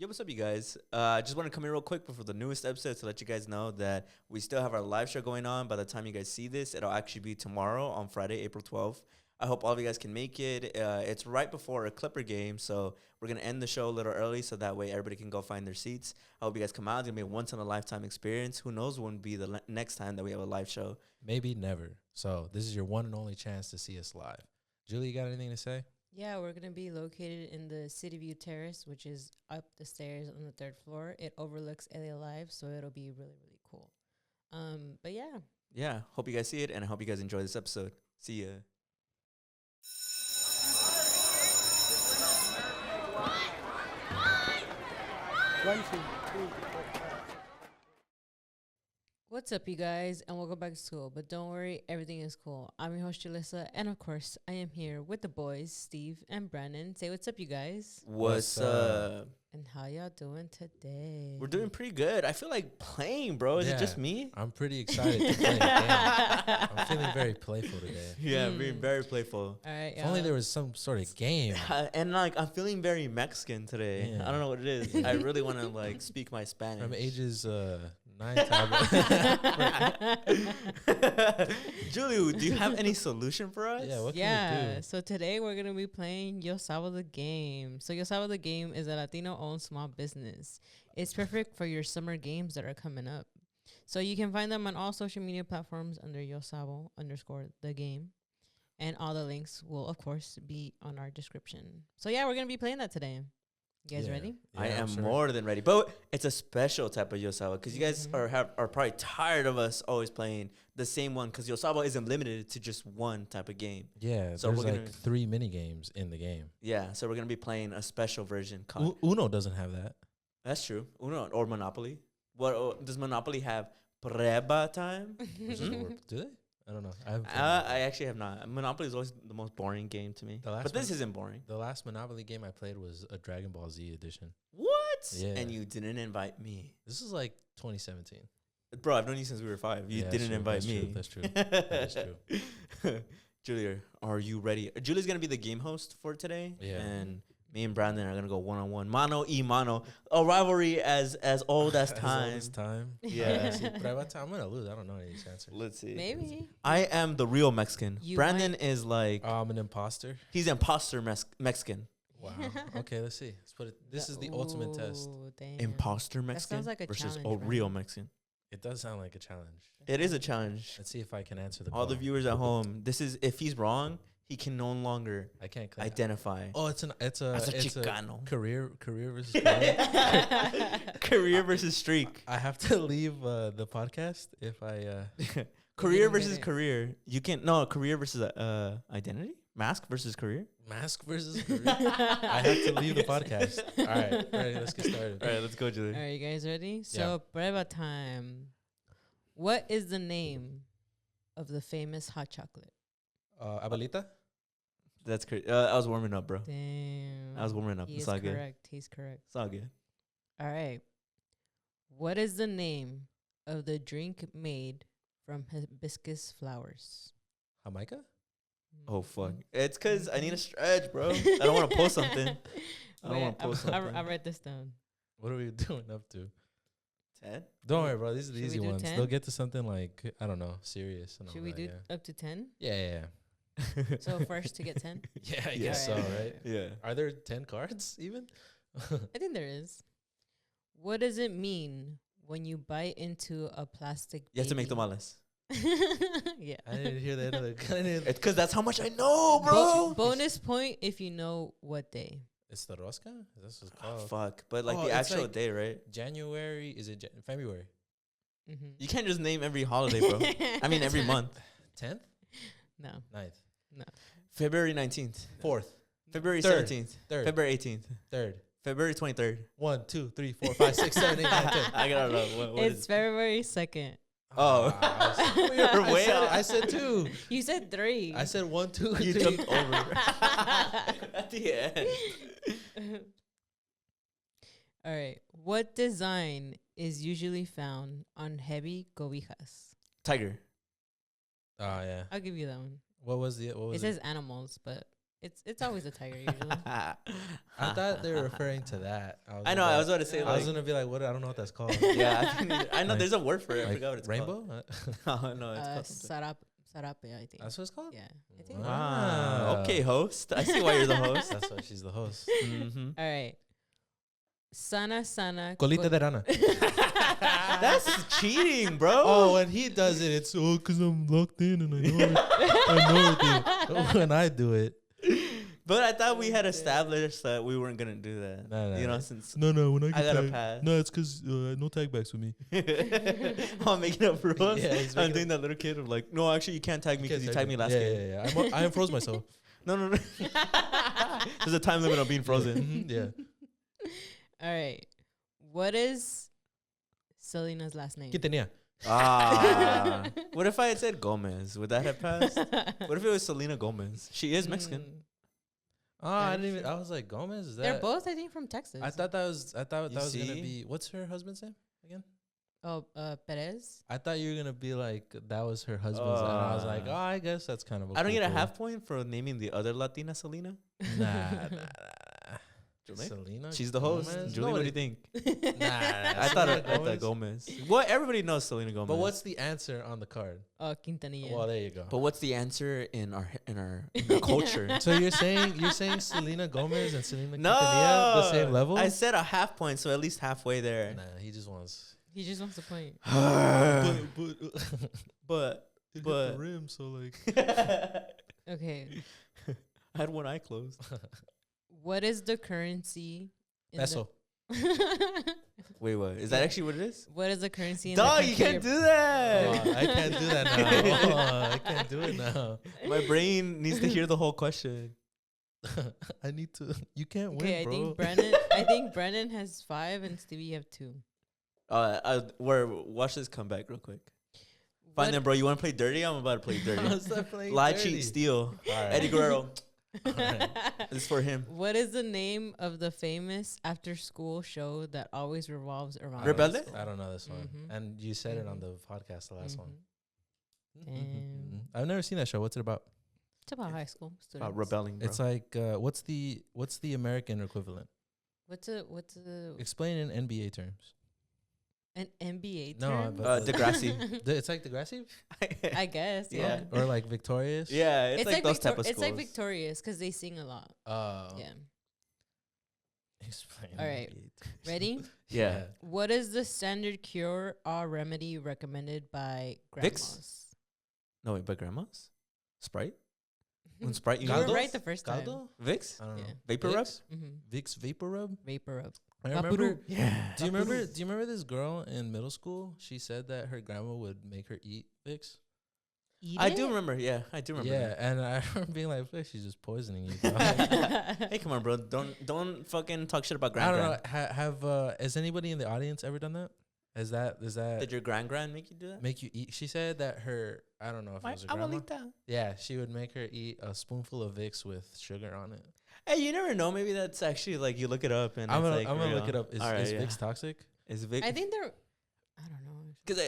Yo, what's up, you guys? I just want to come in real quick before the newest episode to let you guys know that we still have our live show going on. By the time you guys see this, it'll actually be tomorrow on Friday, April 12th. I hope all of you guys can make it. It's right before a Clipper game, so we're going to end the show a little early so that way everybody can go find their seats. I hope you guys come out. It's going to be a once-in-a-lifetime experience. Who knows when will be the next time that we have a live show. Maybe never. So this is your one and only chance to see us live. Julie, you got anything to say? Yeah, we're going to be located in the City View Terrace, which is up the stairs on the third floor. It overlooks LA Live, so it'll be really, really cool. But yeah. Yeah, hope you guys see it, and I hope you guys enjoy this episode. See ya. What's up, you guys, and welcome back to school. But don't worry, everything is cool. I'm your host, Jalissa, and of course, I am here with the boys, Steve and Brandon. Say what's up, you guys. What's up? And how y'all doing today? We're doing pretty good. I feel like playing, bro. Is it just me? I'm pretty excited to play a game. I'm feeling very playful today. Yeah, being very playful. All right, If only there was some sort of game. And like I'm feeling very Mexican today. Yeah. I don't know what it is. I really want to like speak my Spanish. From ages 9 to Julie, do you have any solution for us? Yeah, what can we do? So today we're gonna be playing Yo Sabo the game. So Yo Sabo the game is a Latino-owned small business. It's perfect for your summer games that are coming up. So you can find them on all social media platforms under Yo Sabo _ the game, and all the links will of course be on our description. So yeah, we're gonna be playing that today. You guys ready? I Yeah, am sure. more than ready, but it's a special type of Yo Sabo because you guys are probably tired of us always playing the same one because Yo Sabo isn't limited to just one type of game. Yeah, So there's we're like gonna- 3 mini games in the game. Yeah, so we're gonna be playing a special version called. Uno doesn't have that. That's true. Uno or Monopoly. What does Monopoly have? Prueba time. Do they? I don't know. I haven't played it. I actually have not. Monopoly is always the most boring game to me. The last But this one- isn't boring. The last Monopoly game I played was a Dragon Ball Z edition. What? Yeah. And you didn't invite me. This is like 2017. Bro, I've known you since we were 5. You Yeah, didn't true. invite That's me. true. That's true. That is true. Julia, are you ready? Julie's going to be the game host for today. Yeah. And me and Brandon are going to go one-on-one. Mano y mano. A rivalry as old as time. As time. Yeah. But by the time I'm going to lose. I don't know any of these answers. Let's see. Maybe. I am the real Mexican. You Brandon is like, I'm an imposter. he's imposter Mexican. Wow. Okay, let's see. Let's put it. This is the ultimate test. Ooh, damn. Imposter Mexican sounds like a versus challenge, real Brandon. Mexican. It does sound like a challenge. It is a challenge. Let's see if I can answer the All the bell. viewers at home, this is if he's wrong, he can no longer I can't claim. identify Oh, it's a as a Chicano. career versus career. Career versus streak. I have to leave the podcast if I. Career didn't get versus it. career. You can career versus identity. Mask versus career. Mask versus career. I have to leave the podcast. All right, let's get started. All right, let's go, All Julie. right, you guys ready? So, Prueba time. What is the name of the famous hot chocolate? Abuelita? That's crazy. I was warming up, bro. Damn. I was warming up. He It's is all good. correct. He's correct. It's all good. All right. What is the name of the drink made from hibiscus flowers? Jamaica? Oh fuck! It's cause I need a stretch, bro. I don't want to post something. I don't Wait, want to post I something. write this down. What are we doing up to? 10. Don't worry, bro. These are the Should easy we do ones. 10? They'll get to something like, I don't know, serious. And all Should we that, do up to 10? Yeah. So first to get 10? Yeah, I Yeah. guess so, right? Yeah. Are there 10 cards even? I think there is. What does it mean when you bite into a plastic You have to make baby? tamales. Yeah. I didn't hear the end of the. It's cause that's how much I know, bro. Bonus point if you know what day. It's the rosca? This is Oh, called fuck. But like Oh, the it's actual like- day, right? January. Is it February? Mm-hmm. You can't just name every holiday, bro. I mean every month. 10th? No. 9th? February 19th. 4th? February Third. 17th. 3rd? February 18th. 3rd? February 23rd. 1, 2, 3, 4, 5, 6, 7, 8, 9, 10. I gotta know. What It's is February 2nd. Oh. You're way said, off. I said 2. You said 3. I said 1, 2, You 3. jumped over at the end. All right. What design is usually found on heavy cobijas? Tiger. Oh, yeah. I'll give you that one. What was the? What was It says animals, but It's always a tiger usually. I thought they were referring to that. I know. I was about to say I I was like. gonna be like, what? I don't know what that's called. Yeah, I know. Like- There's a word for it. I Like forgot what it's called. rainbow? Oh, no, it's called something. Sarape, I think. That's what it's called? Yeah. I think. Ah, okay, host. I see why you're the host. That's why she's the host. Mm-hmm. All right. Sana sana. Colita de rana. That's cheating, bro. Oh, when he does it, it's because I'm locked in and I know it. I know it. When I do it. But I thought we had established that we weren't gonna do that. No, You know, no. since No, when I gotta pass. No, it's because no tag backs with me. I'm making up rules. Yeah, he's I'm making doing that little kid of like, no, actually, you can't tag me because you tagged me last game. Yeah. I unfroze myself. No. There's a time limit on being frozen. Yeah. All right. What is Selena's last name? ¿Qué tenía? What if I had said Gomez? Would that have passed? What if it was Selena Gomez? She is Mexican. Oh, I didn't even. I was like, Gomez. Is that? They're both, I think, from Texas. I thought that was. I thought You that was gonna see? be. What's her husband's name again? Oh, Perez. I thght you were gonna be like that was her husband's, and I was like, oh, I guess that's kind of. I don't get a half point for naming the other Latina Selena. Nah. Julie? Selena. She's the host. Gomez? Julie, what do you think? Nah. I thought Selena Gomez. Well, everybody knows Selena Gomez. But what's the answer on the card? Oh, Quintanilla. Well, there you go. But what's the answer in our culture? So you're saying Selena Gomez and Selena No, Quintanilla the same level? I said a half point, so at least halfway there. Nah, he just wants. He just wants to point. but It But- hit the rim, so like. Okay. I had one eye closed. What is the currency? Peso. Wait, what? Is that actually what it is? What is the currency in the Dog, country you can't you're- do that. Oh, I can't do that now. I can't do it now. My brain needs to hear the whole question. I need to. You can't win, Okay, bro. I think Brennan has 5 and Stevie you have 2. Watch this come back real quick. Fine What- then, bro. You want to play dirty? I'm about to play dirty. How's that playing Lie, dirty? cheat, steal. Alright. Eddie Guerrero. Alright. This is for him. What is the name of the famous after-school show that always revolves around Rebelde? high school? I don't know this one. Mhm. And you said it on Mhm. the podcast, the last one. Mhm. Damn. I've never seen that show. What's it about? It's about high school students. About rebelling, bro. It's like what's the American equivalent? What's a Explain in NBA terms. an NBA No, term? but Degrassi. It's like Degrassi I guess. Yeah. Yeah. or like Victorious. Yeah, it's like those type of schools. It's like Victorious because they sing a lot. Oh. Yeah. Explain. All right. NBA terms. Ready? Yeah. What is the standard cure or remedy recommended by Vicks? grandmas? No, wait, but grandma's? Sprite? When Sprite, you You know were Caldo? right the first time. Caldo? Vicks? I don't know. Yeah. Vapor Rub? Vicks? Mm-hmm. Vicks Vapor Rub? Vapor up. I remember. Yeah. Do you remember this girl in middle school? She said that her grandma would make her eat Vicks. I do remember. Yeah, I do remember. Yeah, and I remember being like, "Vicks, she's just poisoning you." dog." Hey, come on, bro. Don't fucking talk shit about I don't grand. know. Has anybody in the audience ever done that? Does that Did your grand make you do that? make you eat? She said that her. I don't know if it was her grandma. Abuelita. Yeah, she would make her eat a spoonful of Vicks with sugar on it. Hey, you never know. Maybe that's actually like you look it up and I'm it's gonna like I'm gonna look real. it up. Is, All right, is yeah. Vicks toxic? Is Vic? I think they're. I don't know. Because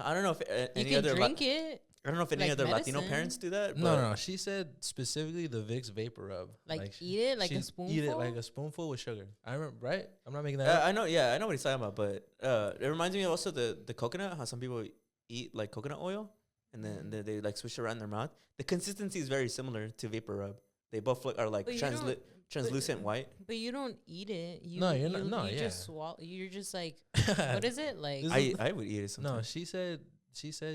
I don't know if You any can other. drink it. I don't know if any like other Latino medicine. parents do that. No, but no. She said specifically the Vicks Vapor Rub. Like eat it like a she'd spoonful. Eat it like a spoonful with sugar. I remember, right? I'm not making that up. I know. Yeah, I know what he's talking about. But it reminds me also the coconut. How some people eat like coconut oil and then they like swish it around their mouth. The consistency is very similar to Vapor Rub. They both are like But you don't- translucent white. But you don't eat it. You, No, you're not- no, you yeah. just swallow. You're just like, what is it like? This I would eat it No, sometimes. she said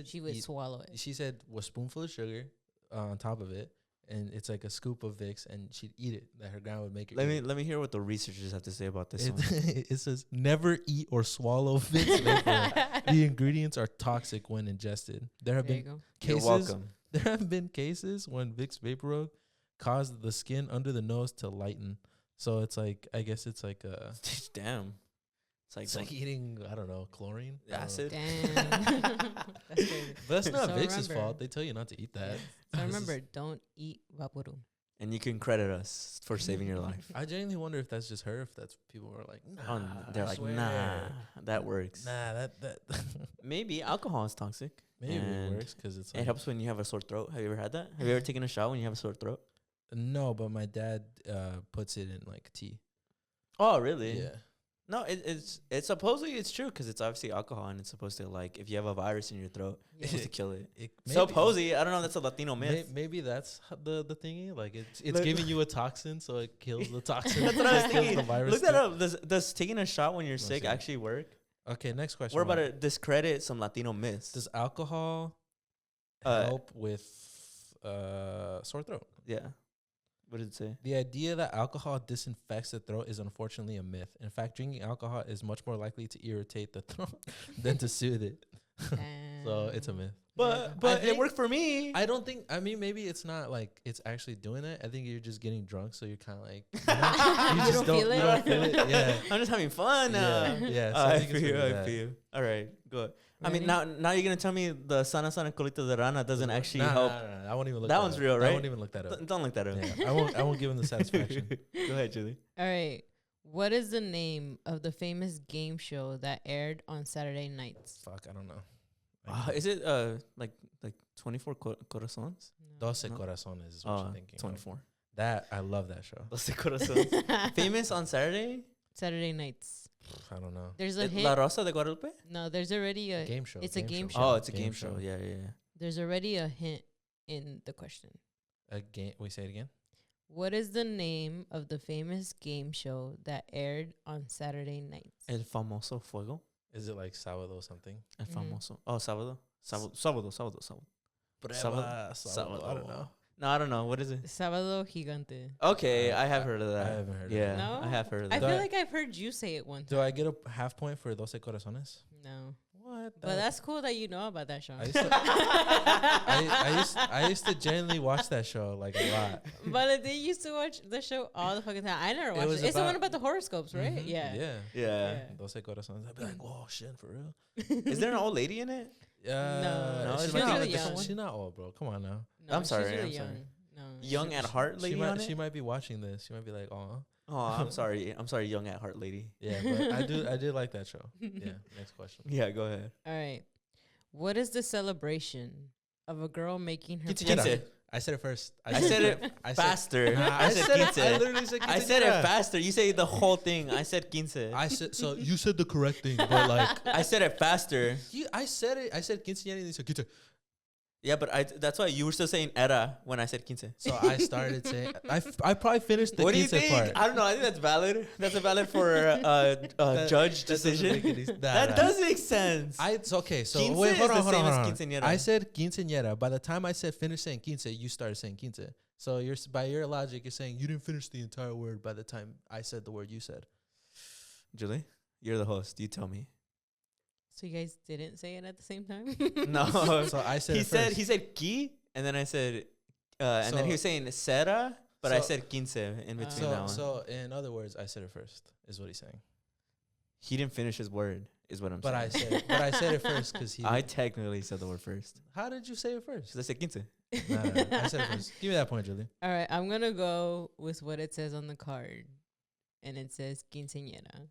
She would swallow it. She said a spoonful of sugar on top of it, and it's like a scoop of Vicks, and she'd eat it. That her grandma would make her. Let me hear what the researchers have to say about this one. It says never eat or swallow Vicks Vapor. The ingredients are toxic when ingested. There have There you been go. You're cases. welcome. There have been cases when Vicks Vapor Rub caused the skin under the nose to lighten. So it's like, I guess it's like a. Damn. It's like eating, I don't know, chlorine. I don't know. acid. Damn. That's crazy. But that's not So Vicks' remember- fault. They tell you not to eat that. So remember, don't eat vaporu. And you can credit us for saving your life. I genuinely wonder if that's just her. If that's people who are like, nah, They're I like, swear. nah, that works. Nah, that Maybe alcohol is toxic. maybe it And works because it's It like, helps when you have a sore throat. Have you ever had that? Have you ever taken a shot when you have a sore throat? No, but my dad puts it in like tea. Oh, really? Yeah. No, it's supposedly it's true because it's obviously alcohol and it's supposed to like if you have a virus in your throat, it's supposed to kill it. Supposedly, I don't know. That's a Latino myth. Maybe that's the thingy. Like it's Look- giving you a toxin, so it kills the toxin. That's what I was It kills thinking. the virus Look that too. up. Does taking a shot when you're sick see. actually work? Okay, next question. We're about Mark. to discredit some Latino myths. Does alcohol Uh, help with sore throat? Yeah. What did it say? The idea that alcohol disinfects the throat is unfortunately a myth. In fact, drinking alcohol is much more likely to irritate the throat than to soothe it. So it's a myth. But I it think- worked for me. I don't think. I mean, maybe it's not like it's actually doing it. I think you're just getting drunk, so you're kind of like You just don't feel you it? don't feel it. Yeah, I'm just having fun. yeah. So I I think it's feel you. maybe I that. feel you. All right, good. I mean, Ready? now you're gonna tell me the sana colita de rana doesn't actually Nah, help. nah, I won't even look That that one's up. real, I right? won't even look that up. Don't look that up. Yeah, I won't give him the satisfaction. Go ahead, Julie. All right. What is the name of the famous game show that aired on Saturday nights? Fuck, I don't know. Is it like 24 corazones? No. 12 Corazones is what you're thinking. 24. That I love that show. 12 corazones. Famous on Saturday? Saturday nights. I don't know. There's a hit. La Rosa de Guadalupe? No, there's already a. Game show. It's a game show. Oh, it's a game show. Yeah. There's already a hint in the question. A game. We say it again. What is the name of the famous game show that aired on Saturday nights? El famoso fuego. Is it like Sábado something? El Mhm. famoso. Oh, sábado. Sábado. Prueba, Sábado. I don't know. No, I don't know. What is it? Sábado Gigante. Okay, I have heard of that. I haven't heard of Yeah, that. No? I have heard of I that. feel like I've heard you say it one time. Do I get a half point for 12 Corazones? No. What? But that's cool that you know about that show. I used to, I used to genuinely watch that show like a lot. But they used to watch the show all the fucking time. I never watched was it. It's the one about- about the horoscopes, right? Mhm, Yeah. Yeah. Yeah. 12 Corazones. I'd be like, whoa, shit, for real? Is there an old lady in it? No, she's she's not, really young. she's not old, bro. Come on now. No, I'm sorry, She's really I'm young. sorry. No. Young at heart lady on She it? might be watching this. She might be like, oh. Oh, I'm sorry. I'm sorry, young at heart lady. Yeah, but I did like that show. Yeah, next question. Yeah, go ahead. All right. What is the celebration of a girl making her Quinceañera. I said it first. I said it I said- faster. Nah, I said I quince. literally said I said it quinceañera. faster. You say the whole thing. I said quince. I said so. You said the correct thing, but like I said it faster. I said it. I said quinceañera, and you said quince. Yeah, but that's why you were still saying era when I said quince. So I started saying I probably finished the What do you quince think? part. I don't know. I think that's valid. That's a valid for That- judge that doesn't decision. make any- That does make sense. It's okay. So Quince wait, hold is on, the hold on, same as hold on. quinceañera. I said quinceañera. By the time I said finish saying quince, you started saying quince. So you're by your logic, you're saying you didn't finish the entire word by the time I said the word you said. Julie, you're the host. You tell me. So you guys didn't say it at the same time? No. So I said he it said first. he said ki, and then I said, and then he was saying sera, but I so- said quince in between So- that one. So in other words, I said it first. Is what he's saying. He didn't finish his word, is what I'm But I saying. said I said it first because he. I technically said the word first. How did you say it first? Because I said quince. Nah, I said it first. Give me that point, Julie. All right. I'm going to go with what it says on the card. And it says quinceañera.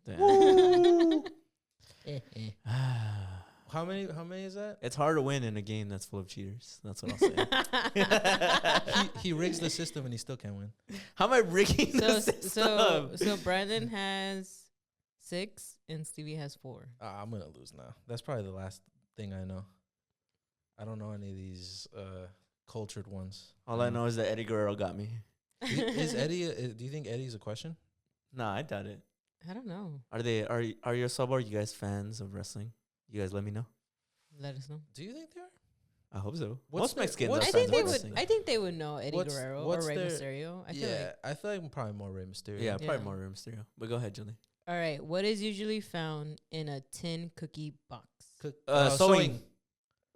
How many is that? It's hard to win in a game that's full of cheaters. That's what I'll say. He rigs the system and he still can't win. How am I rigging the system? So Brandon has 6 and Stevie has 4. I'm gonna lose now. That's probably the last thing I know. I don't know any of these cultured ones. All I know is that Eddie Guerrero got me. Is Eddie? Do you think Eddie's a question? Nah, I doubt it. I don't know. Are Yo Sabo, are you guys fans of wrestling? You guys let me know. Let us know. Do you think they are? I hope so. What's Most their- Mexicans what's- are I fans think of they would. wrestling. I think they would know Eddie What's- Guerrero what's or Rey their- Mysterio. I feel like. I feel like probably more Rey Mysterio. Yeah, probably Yeah. more Rey Mysterio. But go ahead, Julie. All right. What is usually found in a tin cookie box? Sewing.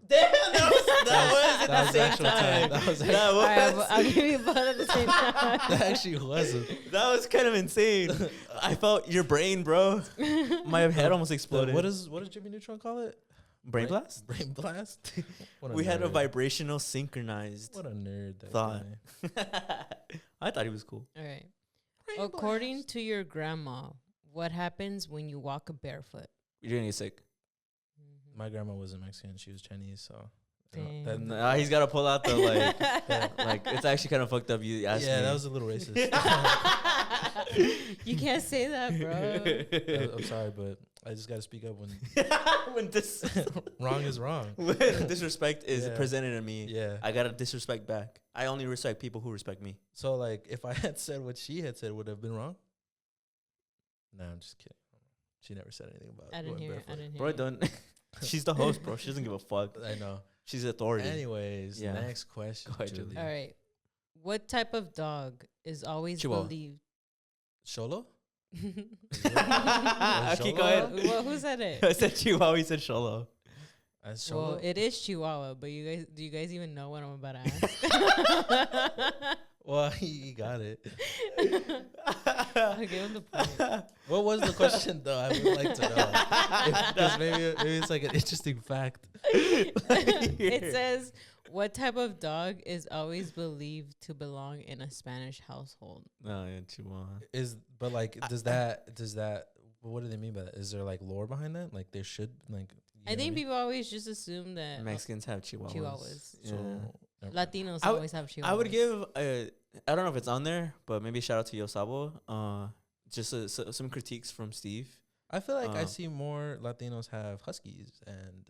Damn, that was That at was the same actual time. time. That was That All right, was, I'll give you both at the same time. That actually wasn't. that was kind of insane. I felt your brain, bro. My head almost exploded. What does Jimmy Neutron call it? brain blast? Brain blast. What We had a nerd. vibrational synchronized What a nerd. That thought. guy. I thought he was cool. All right. According to your grandma, what happens when you walk barefoot? You're gonna get sick. Mhm. My grandma wasn't Mexican. She was Chinese, so Damn. Nah, he's got to pull out the like. It's actually kind of fucked up. You asked me. that was a little racist. You can't say that, bro. I'm sorry, but I just gotta speak up when when this wrong is wrong. when disrespect is presented to me. Yeah. I gotta disrespect back. I only respect people who respect me. So like, if I had said what she had said, would it have been wrong? Nah, I'm just kidding. She never said anything about. I didn't going hear it. I barefoot. didn't hear Bro, it. don't. She's the host, bro. She doesn't give a fuck. I know. She's authority. Anyways, Yeah. next question. Go ahead, Julie. All right. What type of dog is always Chihuahua. believed? Sholo? Okay, go ahead. Well, who said it? I said Chihuahua. He said Sholo. As Well, Sholo? it is Chihuahua, but do you guys even know what I'm about to ask? Well, he got it. I'll give him the point. What was the question, though? I would like to know. Because maybe it's like an interesting fact. It says, what type of dog is always believed to belong in a Spanish household? No, yeah, Chihuahua. Does that? What do they mean by that? Is there like lore behind that? Like there should like. I think people always just assume that Mexicans have Chihuahuas. Chihuahuas. Yeah. Latinos I would- always have Chihuahuas. I would give I don't know if it's on there, but maybe shout out to Yo Sabo. Just some critiques from Steve. I feel like I see more Latinos have huskies and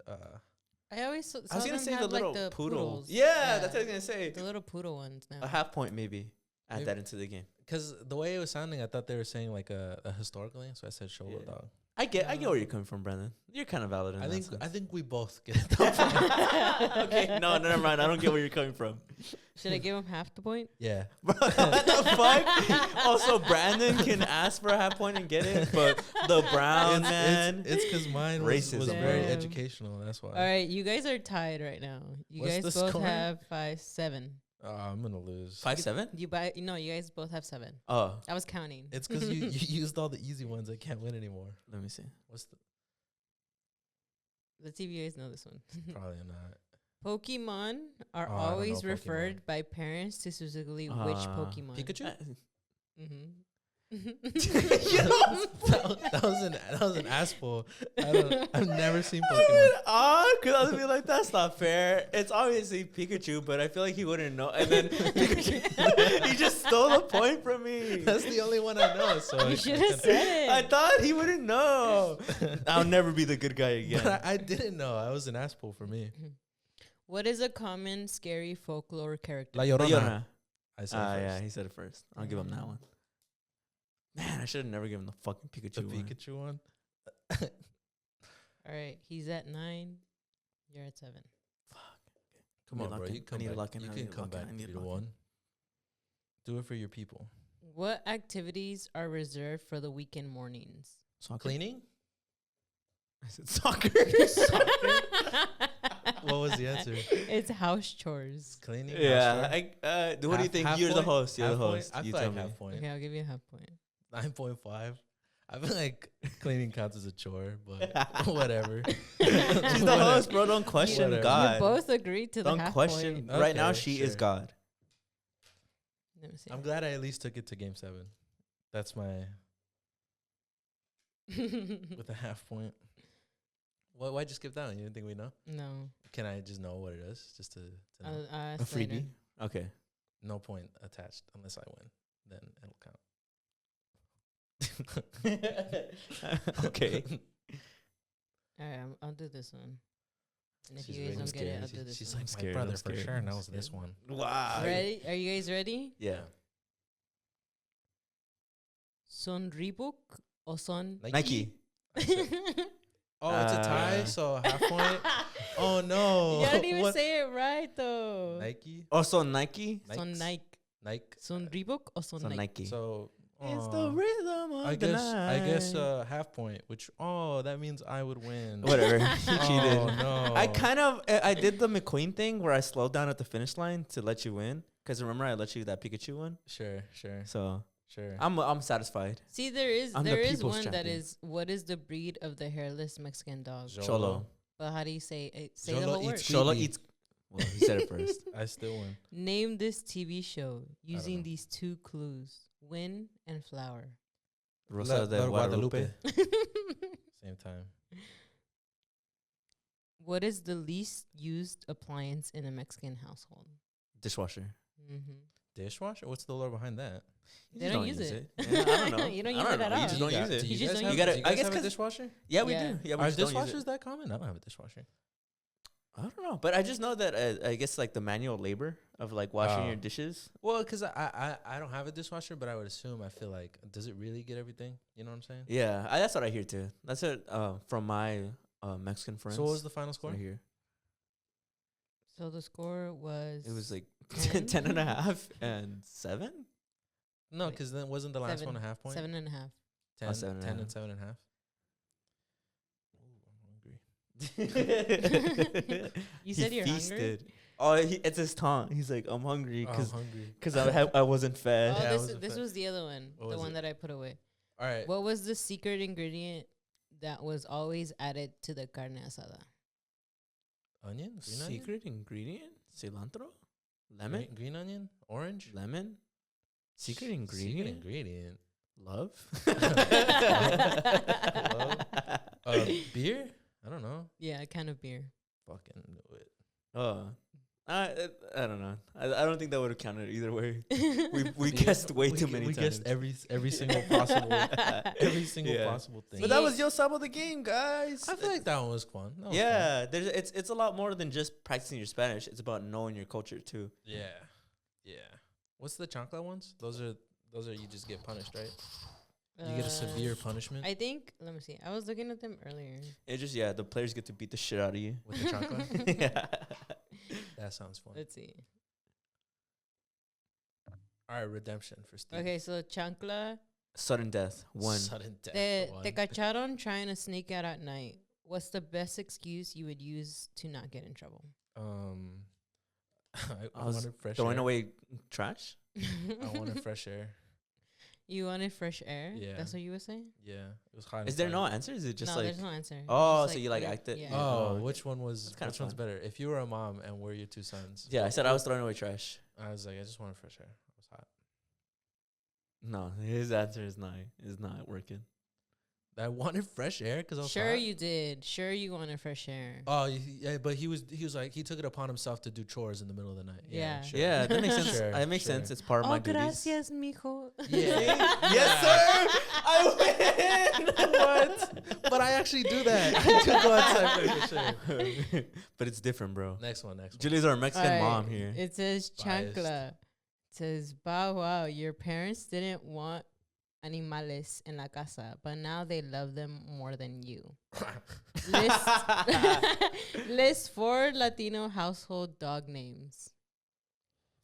I always I was gonna say the little like the poodle. poodles. Yeah, that's what I was gonna say. The little poodle ones now. A half point maybe. Add Maybe. that into the game. because the way it was sounding, I thought they were saying like a historical name, so I said Sholo Yeah. dog. I get where you're coming from, Brandon. You're kind of valid in I that think sense. we both get it. Okay, no, never mind. I don't get where you're coming from. Should I give him half the point? Yeah. Bro, what the fuck? Also, Brandon can ask for a half point and get it, but the brown man. It's because mine was Racism, very bro. educational. That's why. All right, you guys are tied right now. You What's guys the both score? have 5-7. I'm gonna lose. 5-7? You guys both have 7. Oh, I was counting. It's because you used all the easy ones. I can't win anymore. let me see. What's the? Let's see if you guys know this one. Probably not. Pokemon are Oh, I don't always know referred by parents to specifically which Pokemon. Pikachu. Mm-hmm. that was an asshole. I've never seen Pokemon. Because I was be like, that's not fair. It's obviously Pikachu, but I feel like he wouldn't know. And then Pikachu, he just stole a point from me. That's the only one I know. So You should have said I it. thought he wouldn't know. I'll never be the good guy again. But I didn't know. I was an asshole for me. What is a common scary folklore character? La Llorona. Llorona. I said Yeah, first. he said it first. I'll give him that one. Man, I should have never given the fucking Pikachu The one. Pikachu one. All right, he's at 9. You're at 7. Come I on, need bro. luck You in- can I need come back. luck in- You I can need come luck in- back I need 3 to luck in. 1. Do it for your people. What activities are reserved for the weekend mornings? Soccer? Cleaning. I said soccer. What was the answer? It's house chores. Cleaning. Yeah. housework? What do you think? Half You're the point? host. You're the Half point? host. I You feel tell like me. half point. Okay, I'll give you a half point. 9.5. I feel like cleaning counts as a chore, but whatever. She's the host, bro. Don't question Whatever. God. You both agreed to the Don't half question. point. Right now, Okay, she is sure. God. Let me see. I'm glad I at least took it to game 7. That's my with a half point. Why'd you skip that one? You didn't think we know? No. Can I just know what it is? Just to know? I'll A ask later. freebie. Okay. No point attached unless I win. Then it'll count. Okay. All right, I'll do this one. And if She's you guys really don't get it, I'll scared. do this She's one. like, scared, my brother I'm for scared, sure I'm knows scared. this one. Wow. Ready? Are you guys ready? Yeah. Son Reebok or son Nike. I said- oh, it's a tie, so half point. Oh no! You didn't even What? say it right though. Nike. Also Nike. Son Nikes? Nike. Nike. Son Reebok or son So Nike? Nike. So It's the aw. rhythm of I the guess night. half point, which that means I would win. Whatever. He cheated. Oh no! I did the McQueen thing where I slowed down at the finish line to let you win. Because remember, I let you that Pikachu one. Sure. So Sure. I'm satisfied. See, there is I'm the people's one that champion. is what is the breed of the hairless Mexican dog? Cholo. But how do you say it? Say Cholo the whole word. eats Cholo Sweetie. eats. Well, he said it first. I still win. Name this TV show using know. these 2 clues: wind and flower. Rosa de La Guadalupe. Same time. What is the least used appliance in a Mexican household? Dishwasher. Mm-hmm. Dishwasher? What's the lore behind that? You They just don't use it. Yeah, I don't know. You don't I use it at know. You all. just don't use it. Do You you just guys don't have, use gotta- do you I guys guess have a 'cause- dishwasher? Yeah, we Yeah. do. Yeah, we Are just don't use dishwashers it. that common? I don't have a dishwasher. I don't know, but I just know that I guess like the manual labor of like washing your dishes. Well, because I don't have a dishwasher, but I would assume, I feel like, does it really get everything? You know what I'm saying? Yeah, that's what I hear too. That's it from my Mexican friends. So what was the final score? Right here. So the score was. It was like 10? 10 and a half and 7. No, Wait. because then wasn't the last Seven. one a half point? 7.5. 10, 7 and a 10 and half. 7.5. Ooh, I'm hungry. You said you're hungry? Oh, it's his tongue. He's like, I'm hungry I'm because hungry. I wasn't fed. Oh, Yeah, I this, wasn't this fed. was the other one. What The was one it? that I put away. All right. What was the secret ingredient that was always added to the carne asada? Onion? Green onion? Secret ingredient? Cilantro? Lemon? Green onion? Orange? Lemon? Secret Secret ingredient? ingredient. Love? Beer? I don't know. Yeah, a can of beer. Fucking do it. I don't know. I don't think that would have counted either way. We Beer? guessed way too We many times. guessed every single possible Yeah. possible thing. But that was Yo Sabo the game, guys. I feel like that one was fun. That was Yeah, it's a lot more than just practicing your Spanish. It's about knowing your culture too. fun. Yeah. What's the chancla ones? Those are you just get punished, right? You get a severe punishment I think, let me see. I was looking at them earlier. It just the players get to beat the shit out of you. with the chancla. Yeah. That sounds fun. Let's see. All right, redemption for Steve. Okay, so chancla. Sudden death. 1. Sudden death. Te cacharon trying to sneak out at night. What's the best excuse you would use to not get in trouble? I was wanted fresh Throwing air. away trash? I wanted fresh air. You wanted fresh air? Yeah. That's what you were saying? Yeah, it was hot. Is there no answer? Is it just no, like there's no answer. It's Oh, just so you like whatever- acted- Yeah. Oh, okay. which one was? That's kinda Which one's fun. better? If you were a mom and we're your two sons. Yeah, I said I was throwing away trash. I was like, I just wanted fresh air. It was hot. No, his answer is not working. I wanted fresh air because I was Sure hot. you did. Sure you wanted fresh air. Oh, yeah, but he was like, he took it upon himself to do chores in the middle of the night. Yeah. Sure. Yeah, that makes sense. Sure, That makes sure. sense. It's part of my duties. gracias, mijo. Yeah. Yes, sir. I win. What? But I actually do that. I do go outside for sure. But it's different, bro. Next one. Julie's our Mexican Alright, mom here. It says Biased. chancla. It says, bow wow, your parents didn't want animales en la casa, but now they love them more than you. List, list 4 Latino household dog names.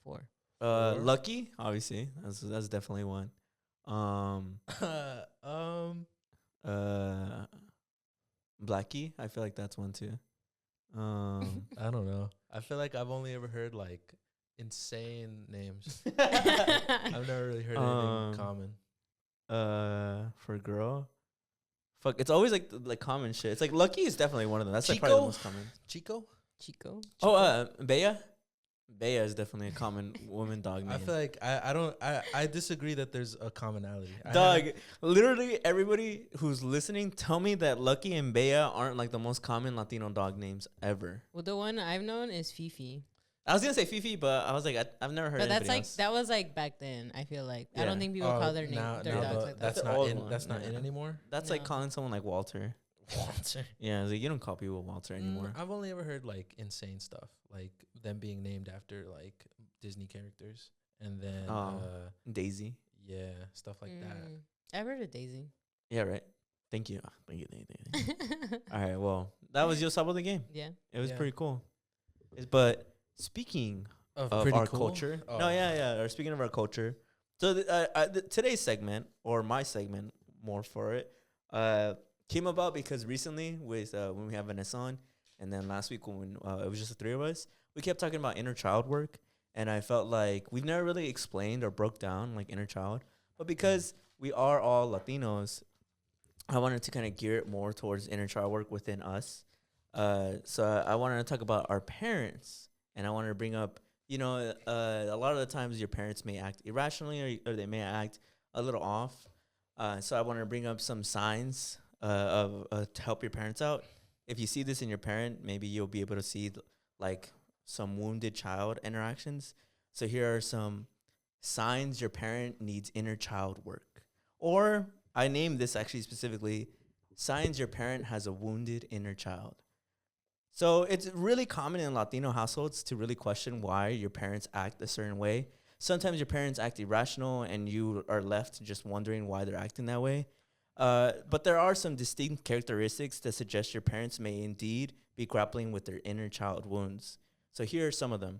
4. Lucky, obviously. That's definitely one. Blackie, I feel like that's one too. I don't know. I feel like I've only ever heard like insane names. Oh, I've never really heard anything common. For girl, fuck, it's always like common shit. It's like Lucky is definitely one of them. That's like probably the Chico? most common. Chico? Chico. Oh, Bea. Bea is definitely a common woman dog name. I feel like I disagree that there's a commonality. Dog, literally everybody who's listening, tell me that Lucky and Bea aren't like the most common Latino dog names ever. Well, the one I've known is Fifi. I was gonna say Fifi, but I was like, I've never heard. But that's anybody like else. that was like back then. I feel like I Yeah. don't think people call their name their dogs like that. That's That's not old in. one. That's not in Yeah. anymore. That's like No. calling someone like Walter. Walter. Yeah, it's like you don't call people Walter anymore. I've only ever heard like insane stuff, like them being named after like Disney characters, and then Daisy. yeah, stuff like that. I've heard of Daisy. Yeah, right. Thank you. Thank you. All right. Well, that was Yo Sabo the game. Yeah. It was Yeah. pretty cool. But speaking of Pretty our cool? culture, Oh. no, yeah. Or speaking of our culture, so today's segment, or my segment, more for it, came about because recently with when we have Vanessa on, and then last week when it was just the 3 of us, we kept talking about inner child work, and I felt like we've never really explained or broke down like inner child, but because we are all Latinos, I wanted to kind of gear it more towards inner child work within us. So I wanted to talk about our parents, and I wanted to bring up, a lot of the times your parents may act irrationally or they may act a little off. So I wanted to bring up some signs of to help your parents out. if you see this in your parent, maybe you'll be able to see like some wounded child interactions. So here are some signs your parent needs inner child work. Or I named this actually specifically signs your parent has a wounded inner child. So it's really common in Latino households to really question why your parents act a certain way. Sometimes your parents act irrational and you are left just wondering why they're acting that way. But there are some distinct characteristics that suggest your parents may indeed be grappling with their inner child wounds. So here are some of them.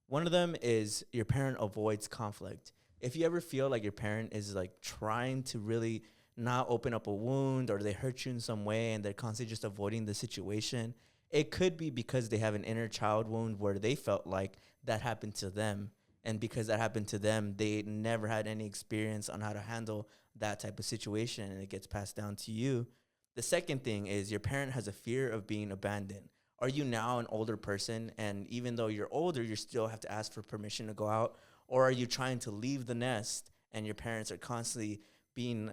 One of them is your parent avoids conflict. If you ever feel like your parent is like trying to really not open up a wound or they hurt you in some way and they're constantly just avoiding the situation, it could be because they have an inner child wound where they felt like that happened to them. And because that happened to them, they never had any experience on how to handle that type of situation and it gets passed down to you. The second thing is your parent has a fear of being abandoned. Are you now an older person and even though you're older, you still have to ask for permission to go out? Or are you trying to leave the nest and your parents are constantly being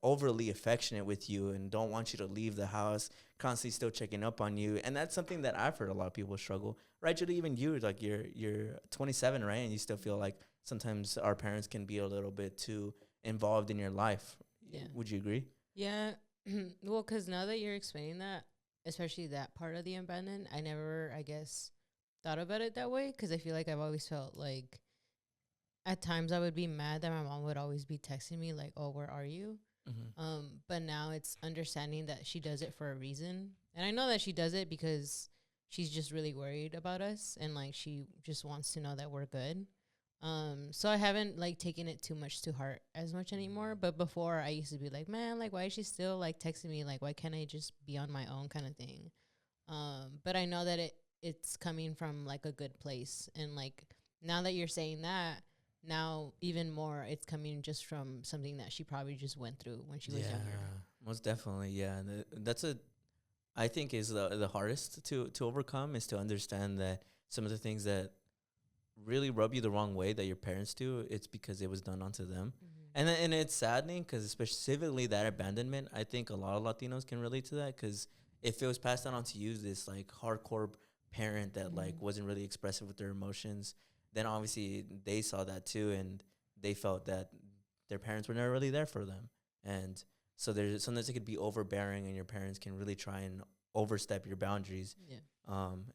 overly affectionate with you and don't want you to leave the house, constantly still checking up on you? And that's something that I've heard a lot of people struggle. Right, Julie, even you, like you're 27, right? And you still feel like sometimes our parents can be a little bit too involved in your life. Yeah. Would you agree? Yeah. Well, because now that you're explaining that, especially that part of the abandon, I never, I guess, thought about it that way. Because I feel like I've always felt like at times I would be mad that my mom would always be texting me like, "Oh, where are you?" Mm-hmm. But now it's understanding that she does it for a reason, and I know that she does it because she's just really worried about us, and like she just wants to know that we're good. So I haven't like taken it too much to heart as much anymore. But before I used to be like, man, like why is she still like texting me? Like why can't I just be on my own kind of thing? But I know that it's coming from like a good place, and like now that you're saying that, now even more it's coming just from something that she probably just went through when she was younger. Most definitely. Yeah, that's a I think is the hardest to overcome is to understand that some of the things that really rub you the wrong way that your parents do, it's because it was done onto them. And it's saddening because specifically that abandonment, I think a lot of Latinos can relate to that because if it was passed down onto you, this like hardcore parent that like wasn't really expressive with their emotions, then obviously they saw that too and they felt that their parents were never really there for them. And so there's sometimes it could be overbearing and your parents can really try and overstep your boundaries. Yeah.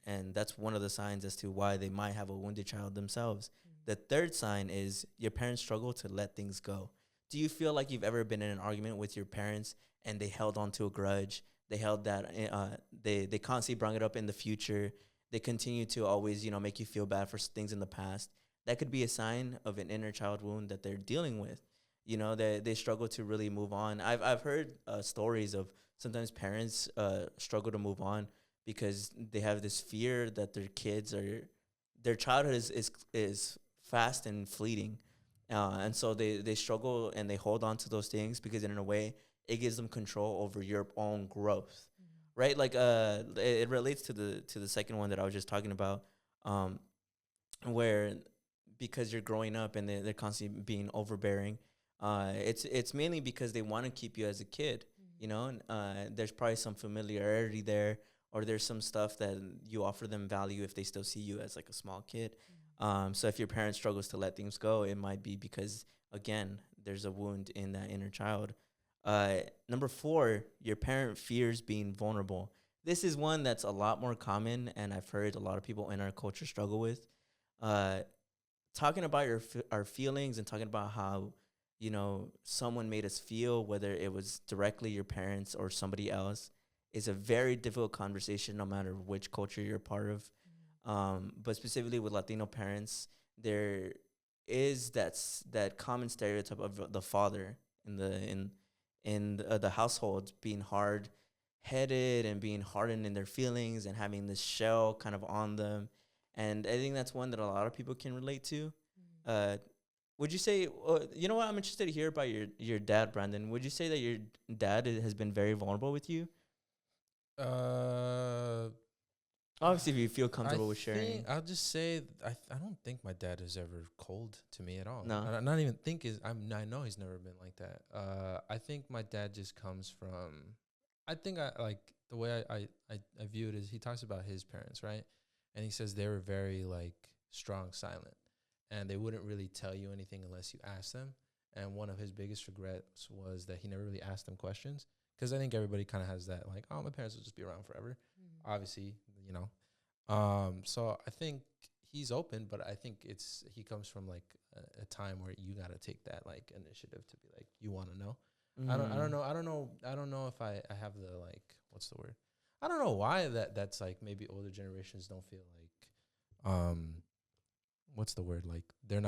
And that's one of the signs as to why they might have a wounded child themselves. The third sign is your parents struggle to let things go. Do you feel like you've ever been in an argument with your parents and they held on to a grudge? They held that, they constantly brought it up in the future. They continue to always, make you feel bad for things in the past. That could be a sign of an inner child wound that they're dealing with. They struggle to really move on. I've heard stories of sometimes parents struggle to move on because they have this fear that their childhood is fast and fleeting, and so they struggle and they hold on to those things because in a way it gives them control over your own growth, right? Like it relates to the second one that I was just talking about, where because you're growing up and they're constantly being overbearing. It's mainly because they want to keep you as a kid, and there's probably some familiarity there, or there's some stuff that you offer them value if they still see you as like a small kid. So if your parent struggles to let things go, it might be because, again, there's a wound in that inner child. Number 4, your parent fears being vulnerable. This is one that's a lot more common, and I've heard a lot of people in our culture struggle with. Talking about our feelings and talking about how someone made us feel, whether it was directly your parents or somebody else, is a very difficult conversation no matter which culture you're a part of. But specifically with Latino parents, there is that common stereotype of the father in the household being hard headed and being hardened in their feelings and having this shell kind of on them. And I think that's one that a lot of people can relate to. Would you say, you know what, I'm interested to hear about your dad, Brandon. Would you say that your dad has been very vulnerable with you? Obviously, if you feel comfortable with sharing. I'll just say I don't think my dad is ever cold to me at all. No. I not even think I know he's never been like that. I think my dad just comes from. I think I like the way I view it is he talks about his parents, right? And he says they were very like strong silent, and they wouldn't really tell you anything unless you asked them. And one of his biggest regrets was that he never really asked them questions, because I think everybody kind of has that like, oh, my parents will just be around forever. Obviously, you know. So I think he's open, but I think he comes from like a time where you got to take that like initiative to be like, you want to know. I don't know if I have the like, what's the word? I don't know why that's like maybe older generations don't feel like, what's the word? Like they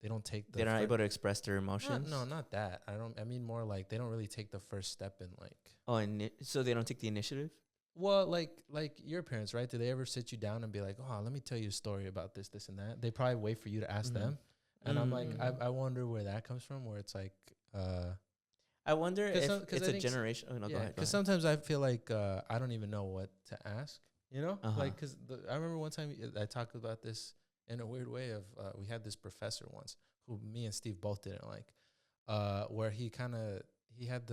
don't take they're not able to express their emotions. Not that. I mean more like they don't really take the first step in like. Oh, and so they don't take the initiative? Well, like your parents, right? Do they ever sit you down and be like, oh, let me tell you a story about this, this, and that? They probably wait for you to ask them. And I'm like, I wonder where that comes from, where it's like, I wonder if it's a generation. Oh, no, go ahead. Because sometimes I feel like I don't even know what to ask, you know? Like, because I remember one time I talked about this in a weird way of, we had this professor once who me and Steve both didn't like, where he had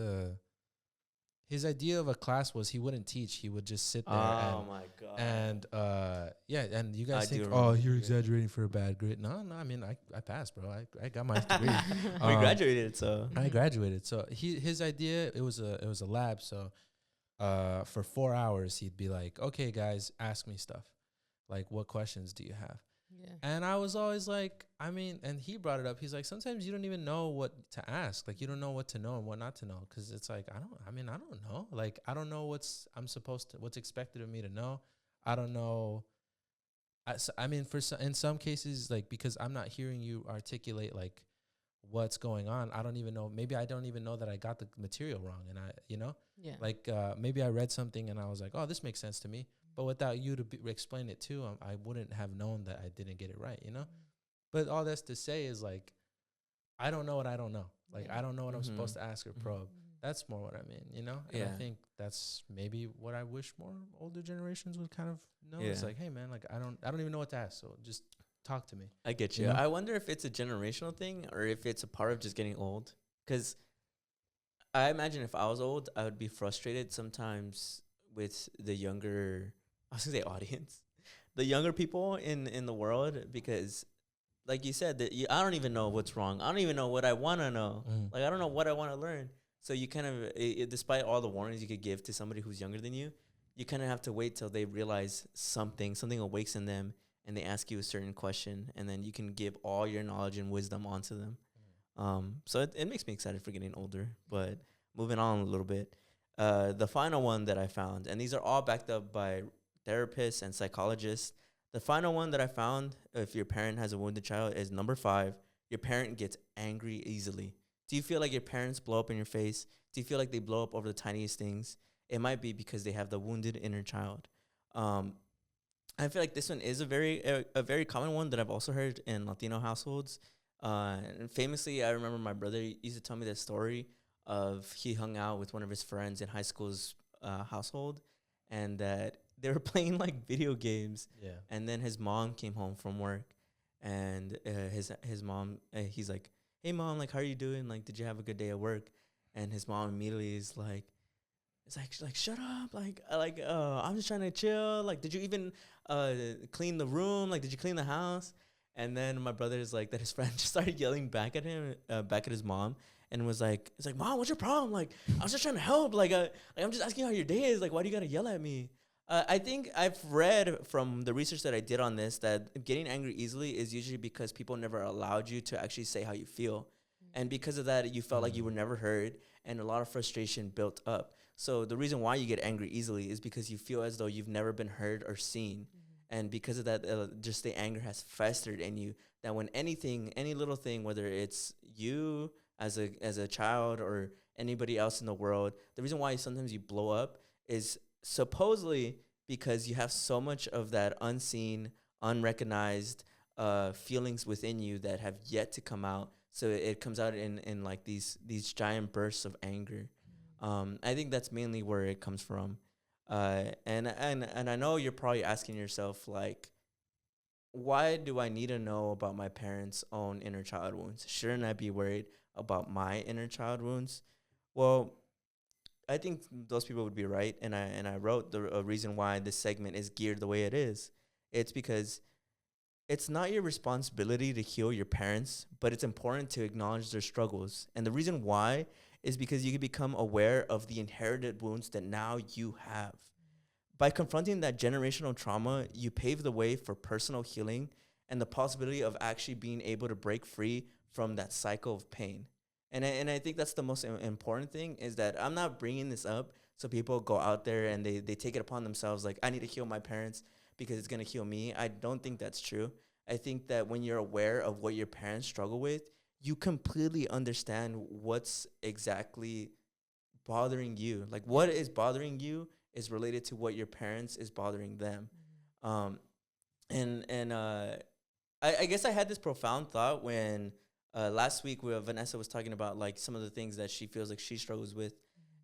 his idea of a class was he wouldn't teach. He would just sit there. Oh, my God. And, and you guys think, oh, you're exaggerating for a bad grade. No, I mean, I passed, bro. I got my degree. We graduated, so. I graduated. So his idea, it was a lab. So for 4 hours, he'd be like, okay, guys, ask me stuff. Like, what questions do you have? Yeah. And I was always like, I mean, and he brought it up. He's like, sometimes you don't even know what to ask. Like, you don't know what to know and what not to know. Cause it's like, I don't know. Like, I don't know what's expected of me to know. I don't know. I mean, in some cases, like, because I'm not hearing you articulate like what's going on. I don't even know. Maybe I don't even know that I got the material wrong. And like, maybe I read something and I was like, oh, this makes sense to me. But without you to explain it too, I wouldn't have known that I didn't get it right, you know? But all that's to say is, like, I don't know what I don't know. Like, I don't know what I'm supposed to ask or probe. That's more what I mean, you know? And I think that's maybe what I wish more older generations would kind of know. It's like, hey, man, like, I don't even know what to ask, so just talk to me. I get you. You know? I wonder if it's a generational thing or if it's a part of just getting old. Because I imagine if I was old, I would be frustrated sometimes with the younger... I was going to say audience, the younger people in the world, because like you said, I don't even know what's wrong. I don't even know what I want to know. Like, I don't know what I want to learn. So you kind of, despite all the warnings you could give to somebody who's younger than you kind of have to wait till they realize something awakes in them and they ask you a certain question, and then you can give all your knowledge and wisdom onto them. So it makes me excited for getting older. But moving on a little bit, the final one that I found, and these are all backed up by therapists and psychologists. The final one that I found, if your parent has a wounded child, is number 5. Your parent gets angry easily. Do you feel like your parents blow up in your face? Do you feel like they blow up over the tiniest things? It might be because they have the wounded inner child. I feel like this one is a very common one that I've also heard in Latino households. And famously, I remember my brother used to tell me this story of he hung out with one of his friends in high school's household, and that they were playing like video games. Yeah. And then his mom came home from work, and his mom, he's like, "Hey mom, like, how are you doing? Like, did you have a good day at work?" And his mom immediately is like, shut up. I'm just trying to chill. Like, did you even clean the room? Like, did you clean the house? And then my brother is like, that his friend just started yelling back at him, back at his mom. And was like, it's like, "Mom, what's your problem? Like, I was just trying to help. Like, I'm just asking how your day is. Like, why do you gotta yell at me?" I think I've read from the research that I did on this that getting angry easily is usually because people never allowed you to actually say how you feel. And because of that, you felt like you were never heard, and a lot of frustration built up. So the reason why you get angry easily is because you feel as though you've never been heard or seen. And because of that, just the anger has festered in you, that when any little thing, whether it's you as a child or anybody else in the world, the reason why sometimes you blow up is supposedly because you have so much of that unseen, unrecognized feelings within you that have yet to come out. So it comes out in like these giant bursts of anger. I think that's mainly where it comes from. And I know you're probably asking yourself, like, why do I need to know about my parents' own inner child wounds? Shouldn't I be worried about my inner child wounds? Well, I think those people would be right, and I wrote the a reason why this segment is geared the way it is. It's because it's not your responsibility to heal your parents, but it's important to acknowledge their struggles. And the reason why is because you can become aware of the inherited wounds that now you have. By confronting that generational trauma, you pave the way for personal healing and the possibility of actually being able to break free from that cycle of pain. And I think that's the most important thing is that I'm not bringing this up so people go out there and they take it upon themselves like, I need to heal my parents because it's going to heal me. I don't think that's true. I think that when you're aware of what your parents struggle with, you completely understand what's exactly bothering you. Like what is bothering you is related to what your parents is bothering them. Um, and I guess I had this profound thought when last week where Vanessa was talking about like some of the things that she feels like she struggles with,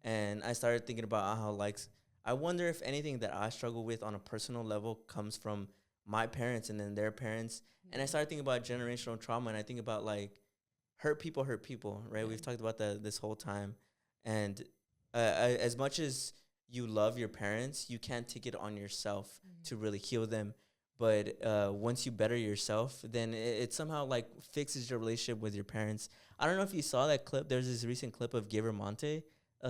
and I started thinking about how like I wonder if anything that I struggle with on a personal level comes from my parents and then their parents. And I started thinking about generational trauma, and I think about like hurt people, right? Yeah. We've talked about that this whole time, and as much as you love your parents, you can't take it on yourself to really heal them. But once you better yourself, then it somehow like fixes your relationship with your parents. I don't know if you saw that clip. There's this recent clip of Gabriel Monte.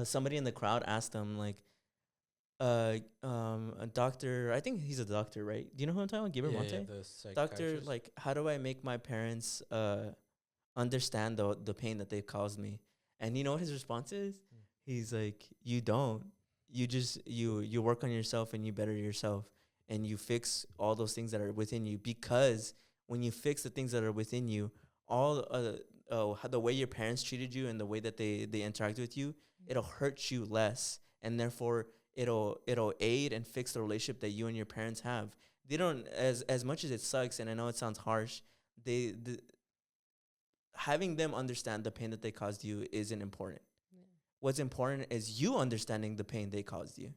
Somebody in the crowd asked him like, a doctor. I think he's a doctor, right? Do you know who I'm talking about? Gabriel Monte. The Doctor, like, how do I make my parents understand the pain that they've caused me? And you know what his response is? He's like, you don't. You just you work on yourself and you better yourself and you fix all those things that are within you, because when you fix the things that are within you, all the way your parents treated you and the way that they interact with you, it'll hurt you less, and therefore it'll aid and fix the relationship that you and your parents have. They don't, as much as it sucks, and I know it sounds harsh, having them understand the pain that they caused you isn't important. What's important is you understanding the pain they caused you.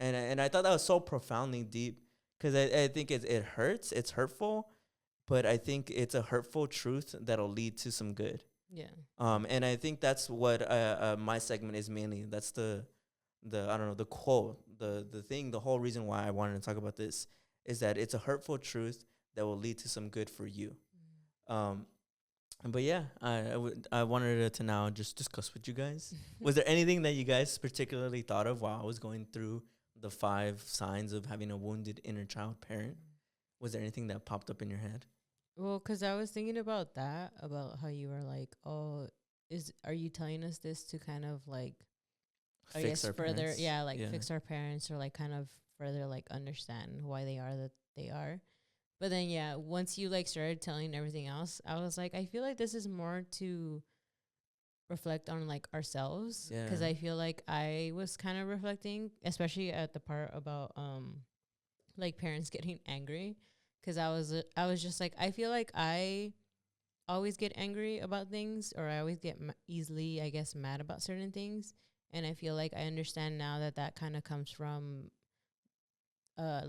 And I thought that was so profoundly deep, because I think it hurts, it's hurtful, but I think it's a hurtful truth that'll lead to some good. Yeah. And I think that's what my segment is mainly. That's the I don't know, the quote, the thing, the whole reason why I wanted to talk about this is that it's a hurtful truth that will lead to some good for you. But yeah, I wanted to now just discuss with you guys. Was there anything that you guys particularly thought of while I was going through the 5 signs of having a wounded inner child parent? Was there anything that popped up in your head? Well, because I was thinking about that, about how you were like, oh, are you telling us this to kind of like, I Fix guess our further, parents? yeah, like fix our parents, or like kind of further like understand why they are that they are. But then, yeah, once you like started telling everything else, I was like, I feel like this is more to reflect on like ourselves, because Yeah. I feel like I was kind of reflecting, especially at the part about like parents getting angry, because I was just like, I feel like I always get angry about things, or I always get easily, I guess, mad about certain things. And I feel like I understand now that that kind of comes from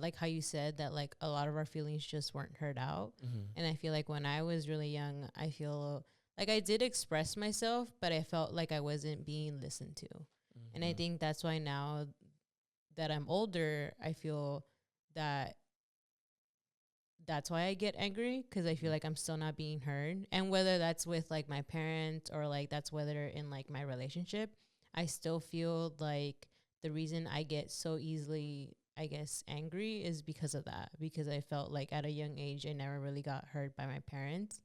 like how you said that like a lot of our feelings just weren't heard out. And I feel like when I was really young, I feel like I did express myself, but I felt like I wasn't being listened to. And I think that's why now that I'm older, I feel that that's why I get angry, because I feel like I'm still not being heard. And whether that's with like my parents, or like that's whether in like my relationship, I still feel like the reason I get so easily, I guess, angry is because of that, because I felt like at a young age I never really got heard by my parents.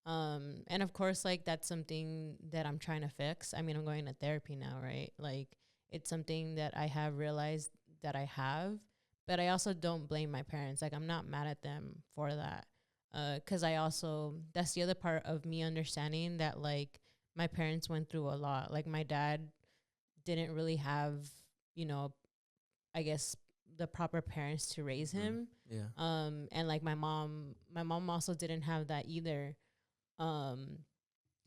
And of course, like that's something that I'm trying to fix. I mean, I'm going to therapy now, right? Like it's something that I have realized that I have, but I also don't blame my parents. Like I'm not mad at them for that. 'Cause I also, that's the other part of me understanding that like my parents went through a lot. Like my dad didn't really have, you know, I guess the proper parents to raise him. Yeah. And like my mom also didn't have that either.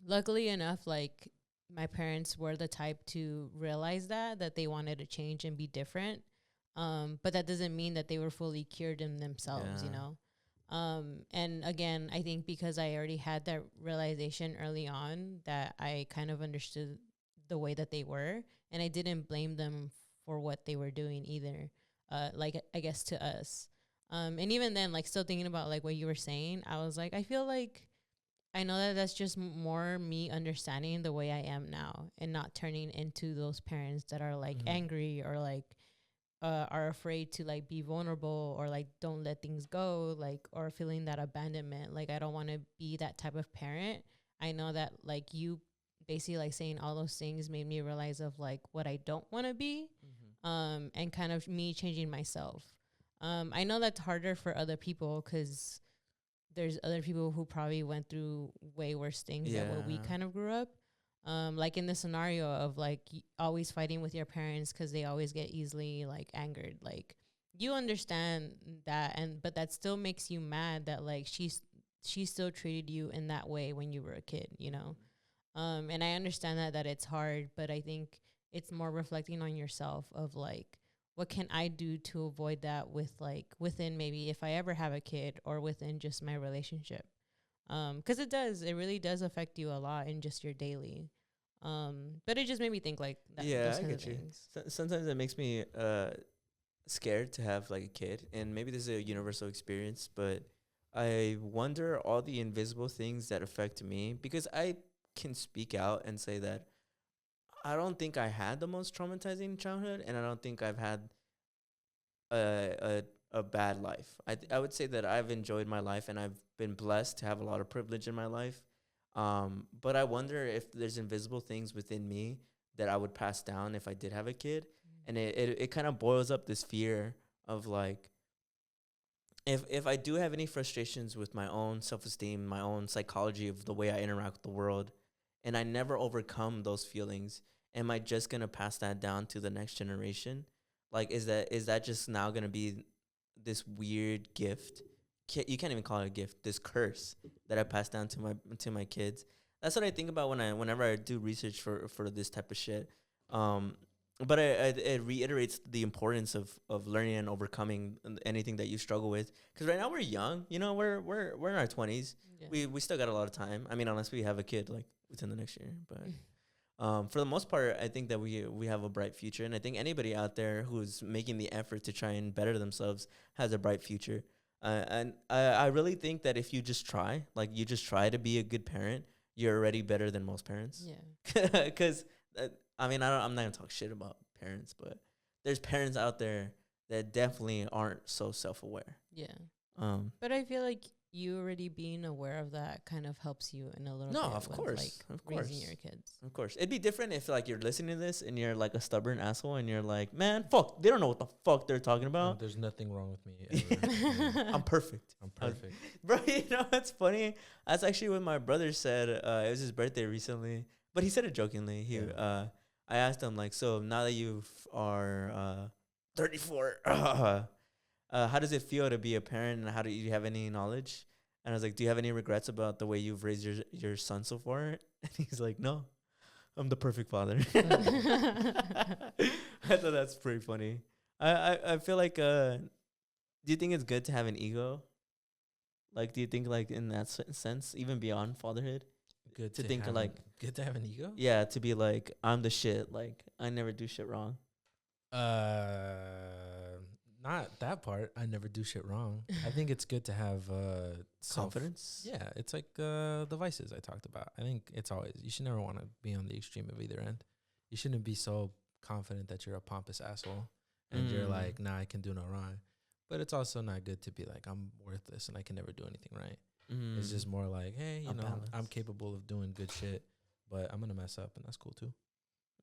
Luckily enough, like my parents were the type to realize that they wanted to change and be different. But that doesn't mean that they were fully cured in themselves, you Yeah. know? And again, I think because I already had that realization early on, that I kind of understood the way that they were, and I didn't blame them for what they were doing either. Like I guess to us. And even then, like still thinking about like what you were saying, I was like, I feel like I know that that's just more me understanding the way I am now and not turning into those parents that are like angry or like are afraid to like be vulnerable or like don't let things go, like, or feeling that abandonment. Like I don't want to be that type of parent. I know that like you basically like saying all those things made me realize of like what I don't want to be, and kind of me changing myself. I know that's harder for other people because there's other people who probably went through way worse things than what we kind of grew up. Like in the scenario of like always fighting with your parents because they always get easily like angered. Like you understand that, and but that still makes you mad that like she still treated you in that way when you were a kid, you know. And I understand that it's hard, but I think it's more reflecting on yourself of like, what can I do to avoid that with like within maybe if I ever have a kid or within just my relationship. 'Cause it really does affect you a lot in just your daily. But it just made me think like that, Yeah, those I kinds of get you. things. Sometimes it makes me scared to have like a kid, and maybe this is a universal experience, but I wonder all the invisible things that affect me, because I can speak out and say that I don't think I had the most traumatizing childhood, and I don't think I've had a bad life. I would say that I've enjoyed my life and I've been blessed to have a lot of privilege in my life. But I wonder if there's invisible things within me that I would pass down if I did have a kid. And it kind of boils up this fear of like, if I do have any frustrations with my own self-esteem, my own psychology of the way I interact with the world, and I never overcome those feelings, am I just going to pass that down to the next generation? Like, is that just now going to be this weird gift? You can't even call it a gift. This curse that I pass down to my kids. That's what I think about whenever I do research for this type of shit. But it reiterates the importance of learning and overcoming anything that you struggle with. Because right now we're young, you know, we're in our 20s. Yeah. We still got a lot of time. I mean, unless we have a kid like within the next year, but. For the most part, I think that we have a bright future, and I think anybody out there who's making the effort to try and better themselves has a bright future. And I really think that if you just try, like you just try to be a good parent, you're already better than most parents. Yeah. Because I mean, I'm not gonna talk shit about parents, but there's parents out there that definitely aren't so self-aware. Yeah. Um, But I feel like you already being aware of that kind of helps you in a little No, bit of with course, like of course. raising your kids. Of course. It'd be different if like you're listening to this and you're like a stubborn asshole and you're like, man, fuck, they don't know what the fuck they're talking about. There's nothing wrong with me. Ever. I'm perfect. I'm perfect. Bro, you know what's funny? That's actually what my brother said. It was his birthday recently, but he said it jokingly. I asked him like, so now that you are 34, how does it feel to be a parent, and how do you have any knowledge? And I was like, do you have any regrets about the way you've raised your son so far? And he's like, no, I'm the perfect father. I thought that's pretty funny. I feel like, do you think it's good to have an ego? Like, do you think like in that sense, even beyond fatherhood, Good to think like, good to have an ego. yeah, to be like, I'm the shit. Like, I never do shit wrong. Not that part. I never do shit wrong. I think it's good to have Confidence. Yeah, it's like the vices I talked about. I think it's always, you should never want to be on the extreme of either end. You shouldn't be so confident that you're a pompous asshole and you're like, nah, I can do no wrong. But it's also not good to be like, I'm worthless and I can never do anything right. It's just more like, hey, you know, balance. I'm capable of doing good shit, but I'm gonna mess up, and that's cool too.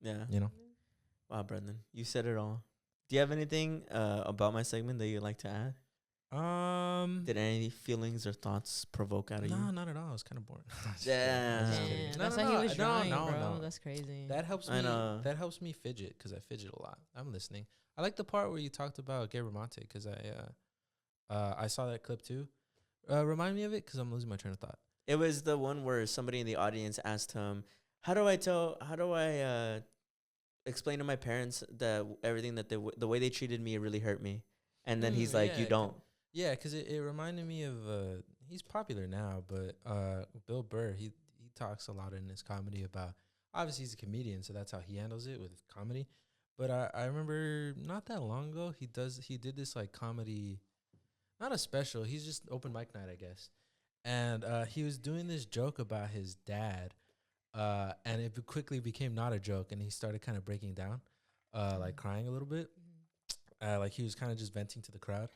Yeah. You know. Wow, Brendan, you said it all. Do you have anything about my segment that you'd like to add? Did any feelings or thoughts provoke out of you? No, not at all. It's kind of boring. Damn. That's why he was drawing, bro. That's crazy. That helps I me. know. That helps me fidget because I fidget a lot. I'm listening. I like the part where you talked about Gay Romante because I saw that clip too. Remind me of it because I'm losing my train of thought. It was the one where somebody in the audience asked him, how do I explain to my parents that everything that the way they treated me really hurt me? And then he's like, you don't. Yeah, because it reminded me of, he's popular now, but Bill Burr, he talks a lot in his comedy about, obviously he's a comedian, so that's how he handles it with comedy. But I remember not that long ago he did this like comedy, not a special. He's just open mic night, I guess. And he was doing this joke about his dad, and it quickly became not a joke, and he started kind of breaking down, like crying a little bit. Like he was kind of just venting to the crowd,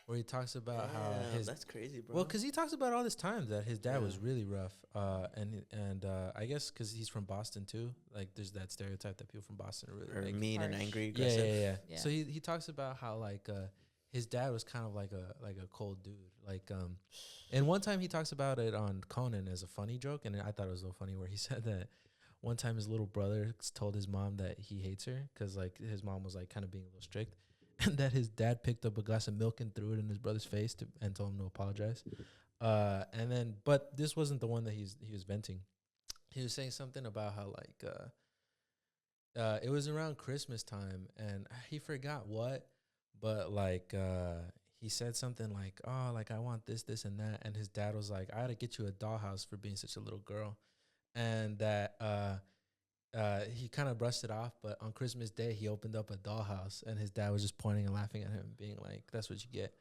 where he talks about how his that's crazy, bro. well, because he talks about all this time that his dad was really rough, and I guess because he's from Boston too. Like there's that stereotype that people from Boston are really like, mean and harsh. angry, yeah, aggressive. yeah. So he talks about how like his dad was kind of like a cold dude. Like and one time he talks about it on Conan as a funny joke, and I thought it was so funny where he said that one time his little brother told his mom that he hates her because like his mom was like kind of being a little strict, and that his dad picked up a glass of milk and threw it in his brother's face and told him to apologize. And then, but this wasn't the one that he was venting. He was saying something about how like it was around Christmas time, and he forgot what, but like he said something like, "Oh, like I want this, this, and that," and his dad was like, "I had to get you a dollhouse for being such a little girl," and that he kind of brushed it off. But on Christmas Day, he opened up a dollhouse, and his dad was just pointing and laughing at him, being like, "That's what you get,"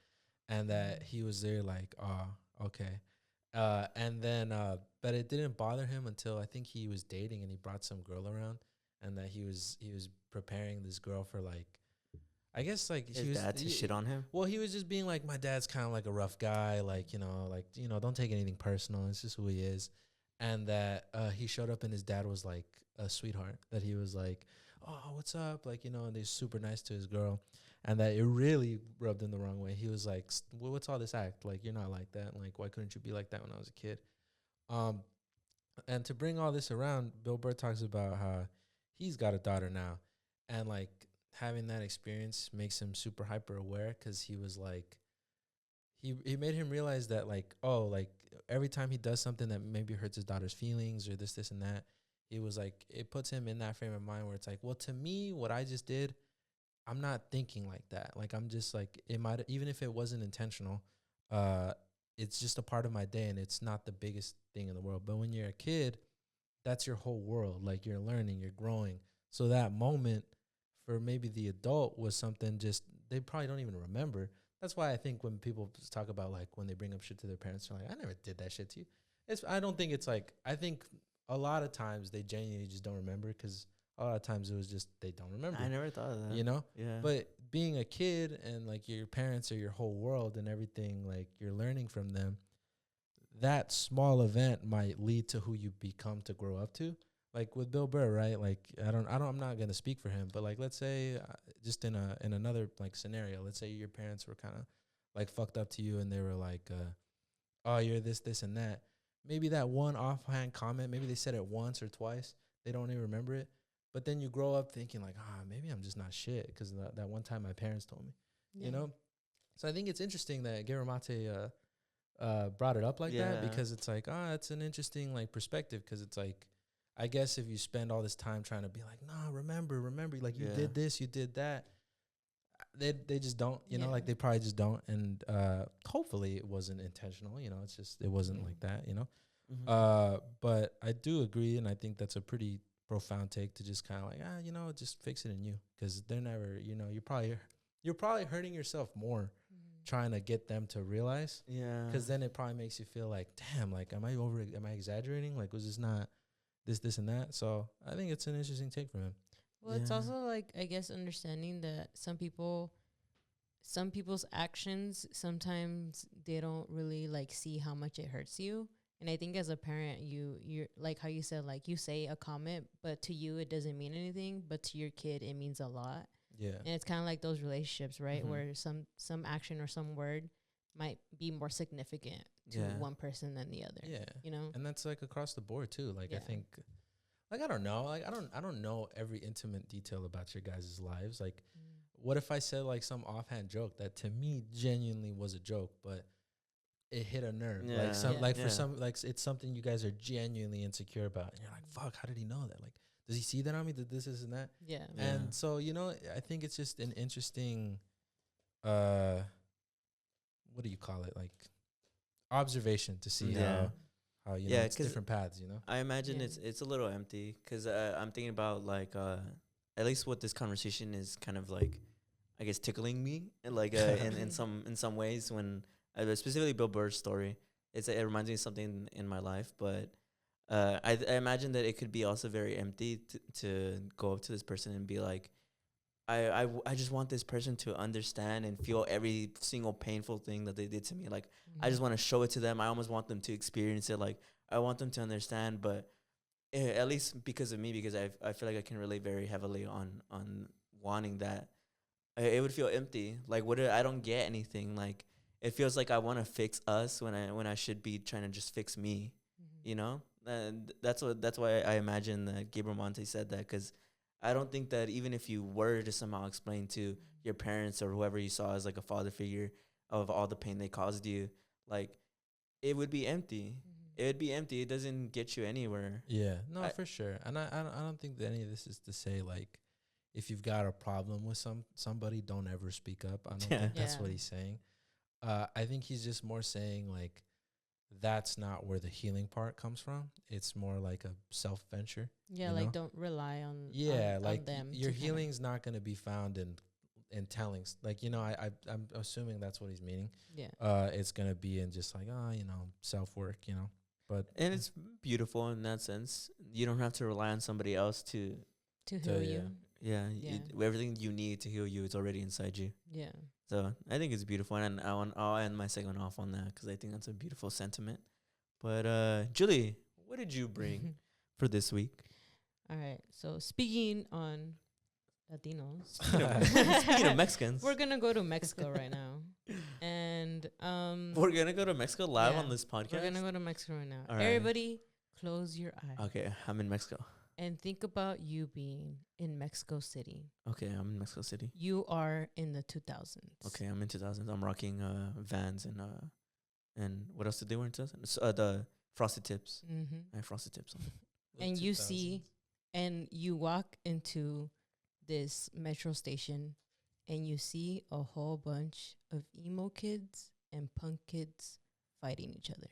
and that he was there like, "Oh, okay." And then, but it didn't bother him until I think he was dating and he brought some girl around, and that he was preparing this girl for like, I guess like His dad to shit on him. well, he was just being like, my dad's kind of like a rough guy, like don't take anything personal. It's just who he is, and that he showed up and his dad was like a sweetheart. That he was like, oh, what's up, like and they're super nice to his girl, and that it really rubbed him the wrong way. He was like, well, what's all this act? Like you're not like that. Like why couldn't you be like that when I was a kid? And to bring all this around, Bill Burr talks about how he's got a daughter now, and like having that experience makes him super hyper aware because he was like, he made him realize that like, oh, like every time he does something that maybe hurts his daughter's feelings or this and that, he was like, it puts him in that frame of mind where it's like, well, to me, what I just did, I'm not thinking like that. Like I'm just like, it might, even if it wasn't intentional, it's just a part of my day and it's not the biggest thing in the world. But when you're a kid, that's your whole world. Like you're learning, you're growing. So that moment for maybe the adult was something just they probably don't even remember. That's why I think when people talk about like when they bring up shit to their parents, they're like, I never did that shit to you. I don't think it's like, I think a lot of times they genuinely just don't remember because a lot of times it was just they don't remember. I never thought of that. Yeah. But being a kid and like your parents are your whole world and everything, like you're learning from them, that small event might lead to who you become to grow up to. Like with Bill Burr, right? Like I'm not gonna speak for him, but like let's say just in another like scenario, let's say your parents were kind of like fucked up to you and they were like, oh, you're this, and that. Maybe that one offhand comment, maybe they said it once or twice, they don't even remember it. But then you grow up thinking like, maybe I'm just not shit because that one time my parents told me, So I think it's interesting that Garamate brought it up like that because it's like, it's an interesting like perspective because it's like, I guess if you spend all this time trying to be like, nah, remember, like you did this, you did that, they just don't, like they probably just don't. And hopefully it wasn't intentional, it's just, it wasn't like that, But I do agree. And I think that's a pretty profound take to just kind of like, just fix it in you. Cause they're never, you're probably hurting yourself more trying to get them to realize. Yeah. Cause then it probably makes you feel like, damn, like, am I exaggerating? Like, was this not this and that? So I think it's an interesting take from him. Well, it's also like, I guess, understanding that some people's actions, sometimes they don't really like see how much it hurts you. And I think as a parent, you're like how you said, like you say a comment, but to you it doesn't mean anything, but to your kid it means a lot. Yeah. And it's kind of like those relationships, right? Where some action or some word might be more significant to one person than the other. Yeah. And that's like across the board too. Like I think, like I don't know, like I don't know every intimate detail about your guys' lives. Like what if I said like some offhand joke that to me genuinely was a joke, but it hit a nerve. For some, like it's something you guys are genuinely insecure about, and you're like, fuck, how did he know that? Like, does he see that on me? Did this and that? Yeah. And so I think it's just an interesting what do you call it, like observation to see How Yeah, it's 'cause different paths. I imagine Yeah. it's a little empty because I'm thinking about like at least what this conversation is kind of like, I guess tickling me like in some ways when specifically Bill Burr's story. It reminds me of something in my life, but I imagine that it could be also very empty to go up to this person and be like, I just want this person to understand and feel every single painful thing that they did to me. Like, I just want to show it to them. I almost want them to experience it. Like, I want them to understand, but at least because of me, because I feel like I can relate very heavily on wanting that. It would feel empty. Like, I don't get anything. Like, it feels like I want to fix us when I should be trying to just fix me. You know, and that's why I imagine that Gabriel Monte said that, because I don't think that even if you were to somehow explain to your parents or whoever you saw as like a father figure of all the pain they caused you, like, it would be empty. It would be empty. It doesn't get you anywhere. Yeah, no, for sure. And I don't think that any of this is to say like, if you've got a problem with somebody, don't ever speak up. I don't think that's what he's saying. I think he's just more saying like, that's not where the healing part comes from. It's more like a self venture. Yeah, like don't rely on like on them. Your healing's not going to be found in telling. Like, I'm assuming that's what he's meaning. Yeah. It's going to be in just like, self work, But And it's beautiful in that sense. You don't have to rely on somebody else to heal you. Yeah, Yeah. everything you need to heal you, it's already inside you. Yeah. So I think it's beautiful, and I'll end my segment off on that because I think that's a beautiful sentiment. But Julie, what did you bring for this week? All right. So speaking on Latinos, Speaking of Mexicans, we're gonna go to Mexico right now, and we're gonna go to Mexico live on this podcast. We're gonna go to Mexico right now. All right. Everybody, close your eyes. Okay, I'm in Mexico. And think about you being in Mexico City. Okay, I'm in Mexico City. You are in the 2000s. Okay, I'm in 2000s. I'm rocking Vans and what else did they wear in 2000s? The frosted tips. I have frosted tips on. And you see, and you walk into this metro station, and you see a whole bunch of emo kids and punk kids fighting each other.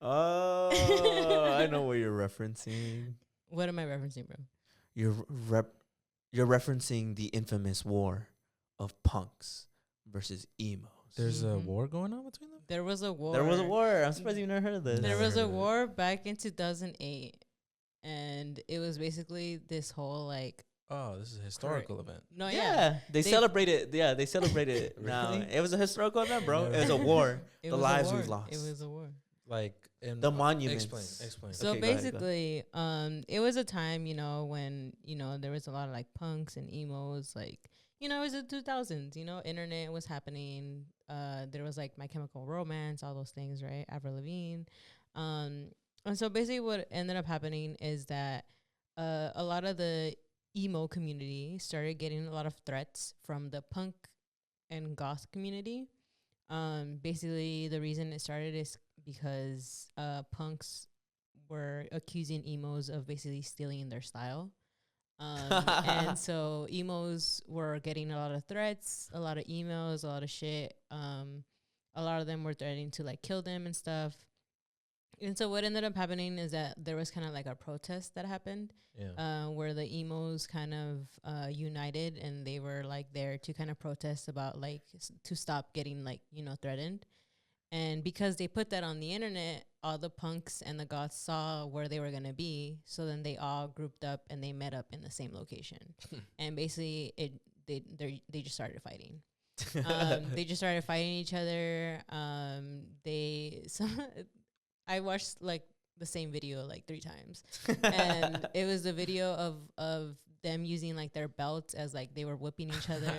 Oh, I know what you're referencing. What am I referencing, bro? You're referencing the infamous war of punks versus emos. There's a war going on between them? There was a war. There was a war. I'm surprised you've never heard of this. There was a war back in 2008. And it was basically this whole like... Oh, this is a historical event. No, They celebrated. Yeah, they celebrated. Now it was a historical event, bro. It was a war. The lives we've lost. It was a war. Like the monuments. Explain. So Okay, basically, it was a time, when, there was a lot of like punks and emos, like, it was the 2000s, internet was happening. There was like My Chemical Romance, all those things, right? Avril Lavigne. And so basically what ended up happening is that a lot of the emo community started getting a lot of threats from the punk and goth community. Basically the reason it started is because punks were accusing emos of basically stealing their style. And so emos were getting a lot of threats, a lot of emails, a lot of shit. A lot of them were threatening to like kill them and stuff. And so what ended up happening is that there was kind of like a protest that happened, where the emos kind of united, and they were like there to kind of protest about like to stop getting like, threatened. And because they put that on the internet, all the punks and the goths saw where they were going to be. So then they all grouped up and they met up in the same location. And basically they just started fighting. They just started fighting each other. I watched like the same video like 3 times. And it was a video of them using like their belts as like they were whipping each other.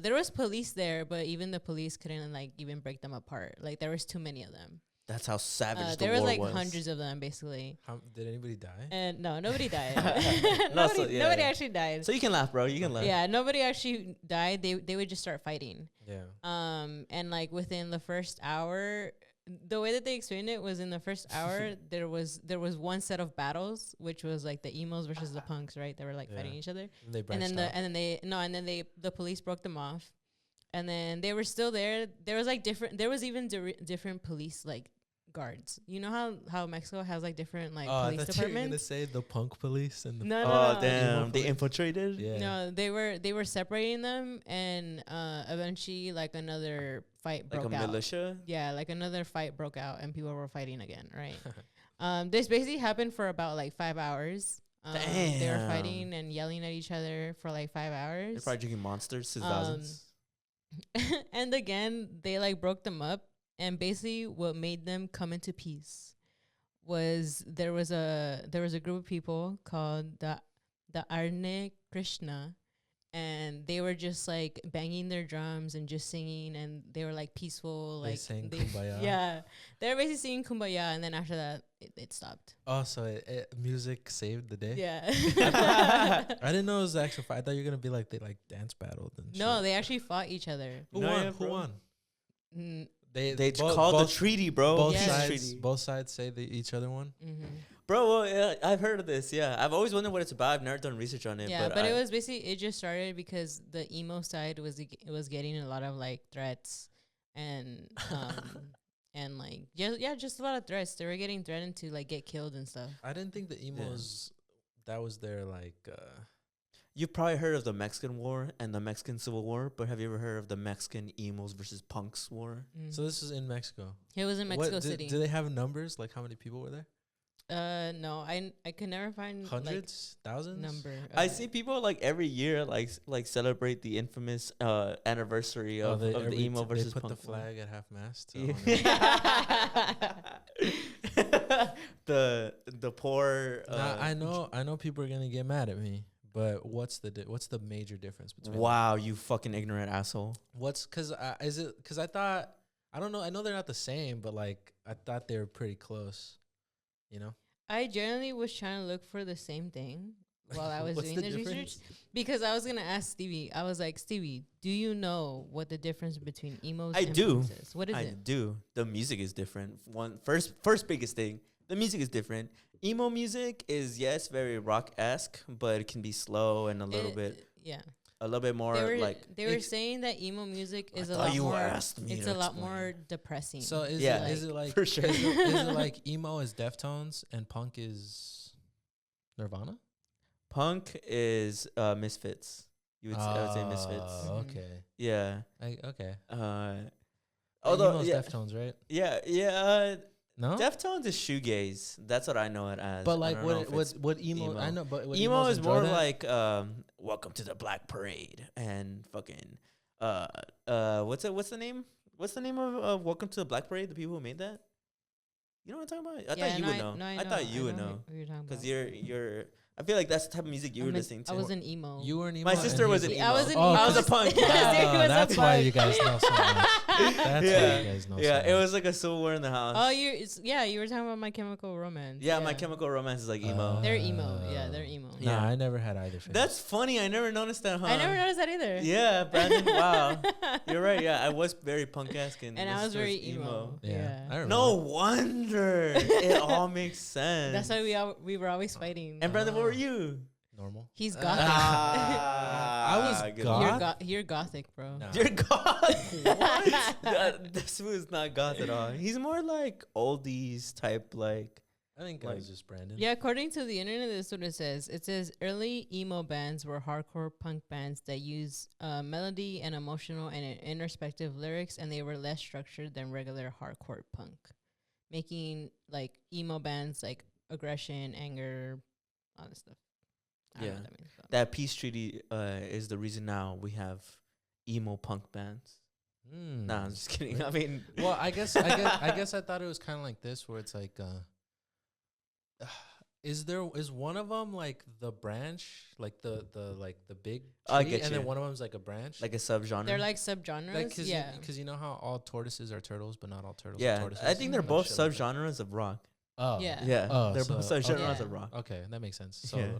There was police there, but even the police couldn't like even break them apart. Like there was too many of them. That's how savage the there war was like was. hundreds of them basically. Did anybody die? And no, nobody died. Nobody actually died. So you can laugh, bro. You can laugh. Yeah, nobody actually died. They would just start fighting. Yeah. And like within the first hour, the way that they explained it was in the first hour there was one set of battles, which was like the emos versus the punks, right? They were like fighting each other. And then the police broke them off, and then they were still there. There was like different. There was even different police like guards. You know how Mexico has like different like Oh, I police thought you were gonna departments. say the punk police and the No, no, Oh no. damn! They police. infiltrated. yeah. No, they were separating them, and eventually like another fight Like broke a out. militia. Yeah, like another fight broke out, and people were fighting again. Right. This basically happened for about like 5 hours. They were Damn. fighting and yelling at each other for like 5 They're hours. probably drinking monsters 2000s. And again, they like broke them up, and basically what made them come into peace was there was a group of people called the Arne Krishna, and they were just like banging their drums and just singing, and they were like peaceful, They like sang Kumbaya. yeah, they were basically singing Kumbaya, and then after that it stopped. Oh, so music saved the day. Yeah. I didn't know it was the actual fight. I thought you were gonna be like they like dance battled and No, shit. they actually fought each other. Who No, won? yeah, Who bro. won? Mm, They bo- called the both- treaty, bro. Both Yes. sides. Treaty. Both sides say they each other won. mm-hmm. Bro, well, yeah, I've heard of this. Yeah, I've always wondered what it's about. I've never done research on it. Yeah, but it was basically it just started because the emo side was getting a lot of like threats and and like just a lot of threats. They were getting threatened to like get killed and stuff. I didn't think the emos that was their like. You've probably heard of the Mexican War and the Mexican Civil War, but have you ever heard of the Mexican emos versus punks war? So this is in Mexico. It was in What- Mexico do- City. Do they have numbers? Like how many people were there? No, I could never find Hundreds, like, thousands. number. I see people like every year like celebrate the infamous anniversary of the emo versus they put punk the war. flag at half mast. to honor- the poor. Nah, I know people are gonna get mad at me, but what's the major difference between? Wow, you fucking ignorant asshole. What's because I thought I don't know. I know they're not the same, but like I thought they were pretty close. You know. I generally was trying to look for the same thing while I was What's doing the this research difference? because I was gonna ask Stevie. I was like, Stevie, do you know what the difference between emos I and do. punks is? What is I it? do. The music is different. First biggest thing. The music is different. Emo music is very rock-esque, but it can be slow and a little bit more They were saying that emo music is I a thought lot you more. asked me It's to a lot explain. more depressing. So is Yeah. it like For sure. is it like emo is Deftones and punk is Nirvana? Punk is Misfits. You would I would say Misfits. Mhm. Okay. Yeah. Okay. Although Emo's yeah, Deftones, right? yeah. No. Deftones is shoegaze. That's what I know it as. But I like don't know if it's what emo? emo. I know, but what emo emos is enjoy more that? like welcome to the Black Parade and fucking what's the name of Welcome to the Black Parade, the people who made that? You know what I'm talking about? I thought you would know. I thought you would know Who you're talking because about. you're I feel like that's the type of music you were listening to. I was an emo. You were an emo. My and sister was he's an a- emo. I was an Oh, emo. I was a punk. Seriously was a That's why punk. you guys know so much. That's Yeah. why you guys know so Yeah, much. it was like a Civil War in the house. Oh, you were talking about My Chemical Romance. Yeah, My Chemical Romance is like emo. They're emo. Yeah, they're emo. Nah, Yeah. I never had either phase. That's funny. I never noticed that, huh? I never noticed that either. Yeah, Brandon. Wow, you're right. Yeah, I was very punk-esque And I was very emo. Yeah. I remember. No wonder it all makes sense. That's why we were always fighting. And Brandon, what were you? Normal. He's gothic. I was good goth? one. You're gothic, bro. Nah. You're goth. What? This was not goth at all. He's more like oldies type, like. I think I was just Brandon. Yeah, according to the internet, this is what it says. It says early emo bands were hardcore punk bands that use melody and emotional and introspective lyrics, and they were less structured than regular hardcore punk, making like emo bands like aggression, anger, all this stuff. I don't know Yeah. what that means. but- That peace treaty is the reason now we have emo punk bands. Mm. Nah, I'm just kidding. I mean, Well, I guess I thought it was kind of like this, where it's like, is one of them like the branch, like the big tree, I get and you. then one of them's like a branch, like a subgenre. They're like subgenres. like cause yeah. because you know how all tortoises are turtles, but not all turtles are yeah, tortoises. I think they're Like both shit like that. subgenres of rock. Oh Yeah. Yeah, Oh, they're so- both subgenres okay. of rock. Okay, that makes sense. So Yeah.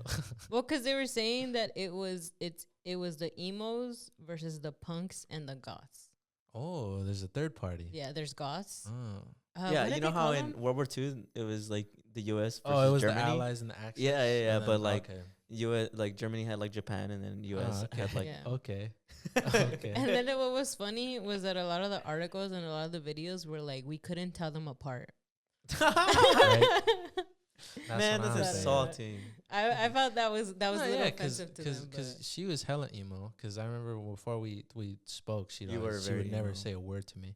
Well, because they were saying that it was the emos versus the punks and the goths. oh, there's a third party. Yeah, there's goths. Oh, Yeah, what you did know they how call in them? World War II it was like the U.S. versus oh, it was Germany. the Allies and the Axis. Yeah, yeah, yeah, and but, then- like, okay. U.S. like Germany had like Japan, and then U.S. okay. had like Yeah. okay, okay. And then what was funny was that a lot of the articles and a lot of the videos were like we couldn't tell them apart. Right? Man, what that's I'm saying. insulting. I felt that was a No, little yeah, offensive to them. because But she was hella emo. Because I remember before we spoke, she You were she would very never emo. say a word to me.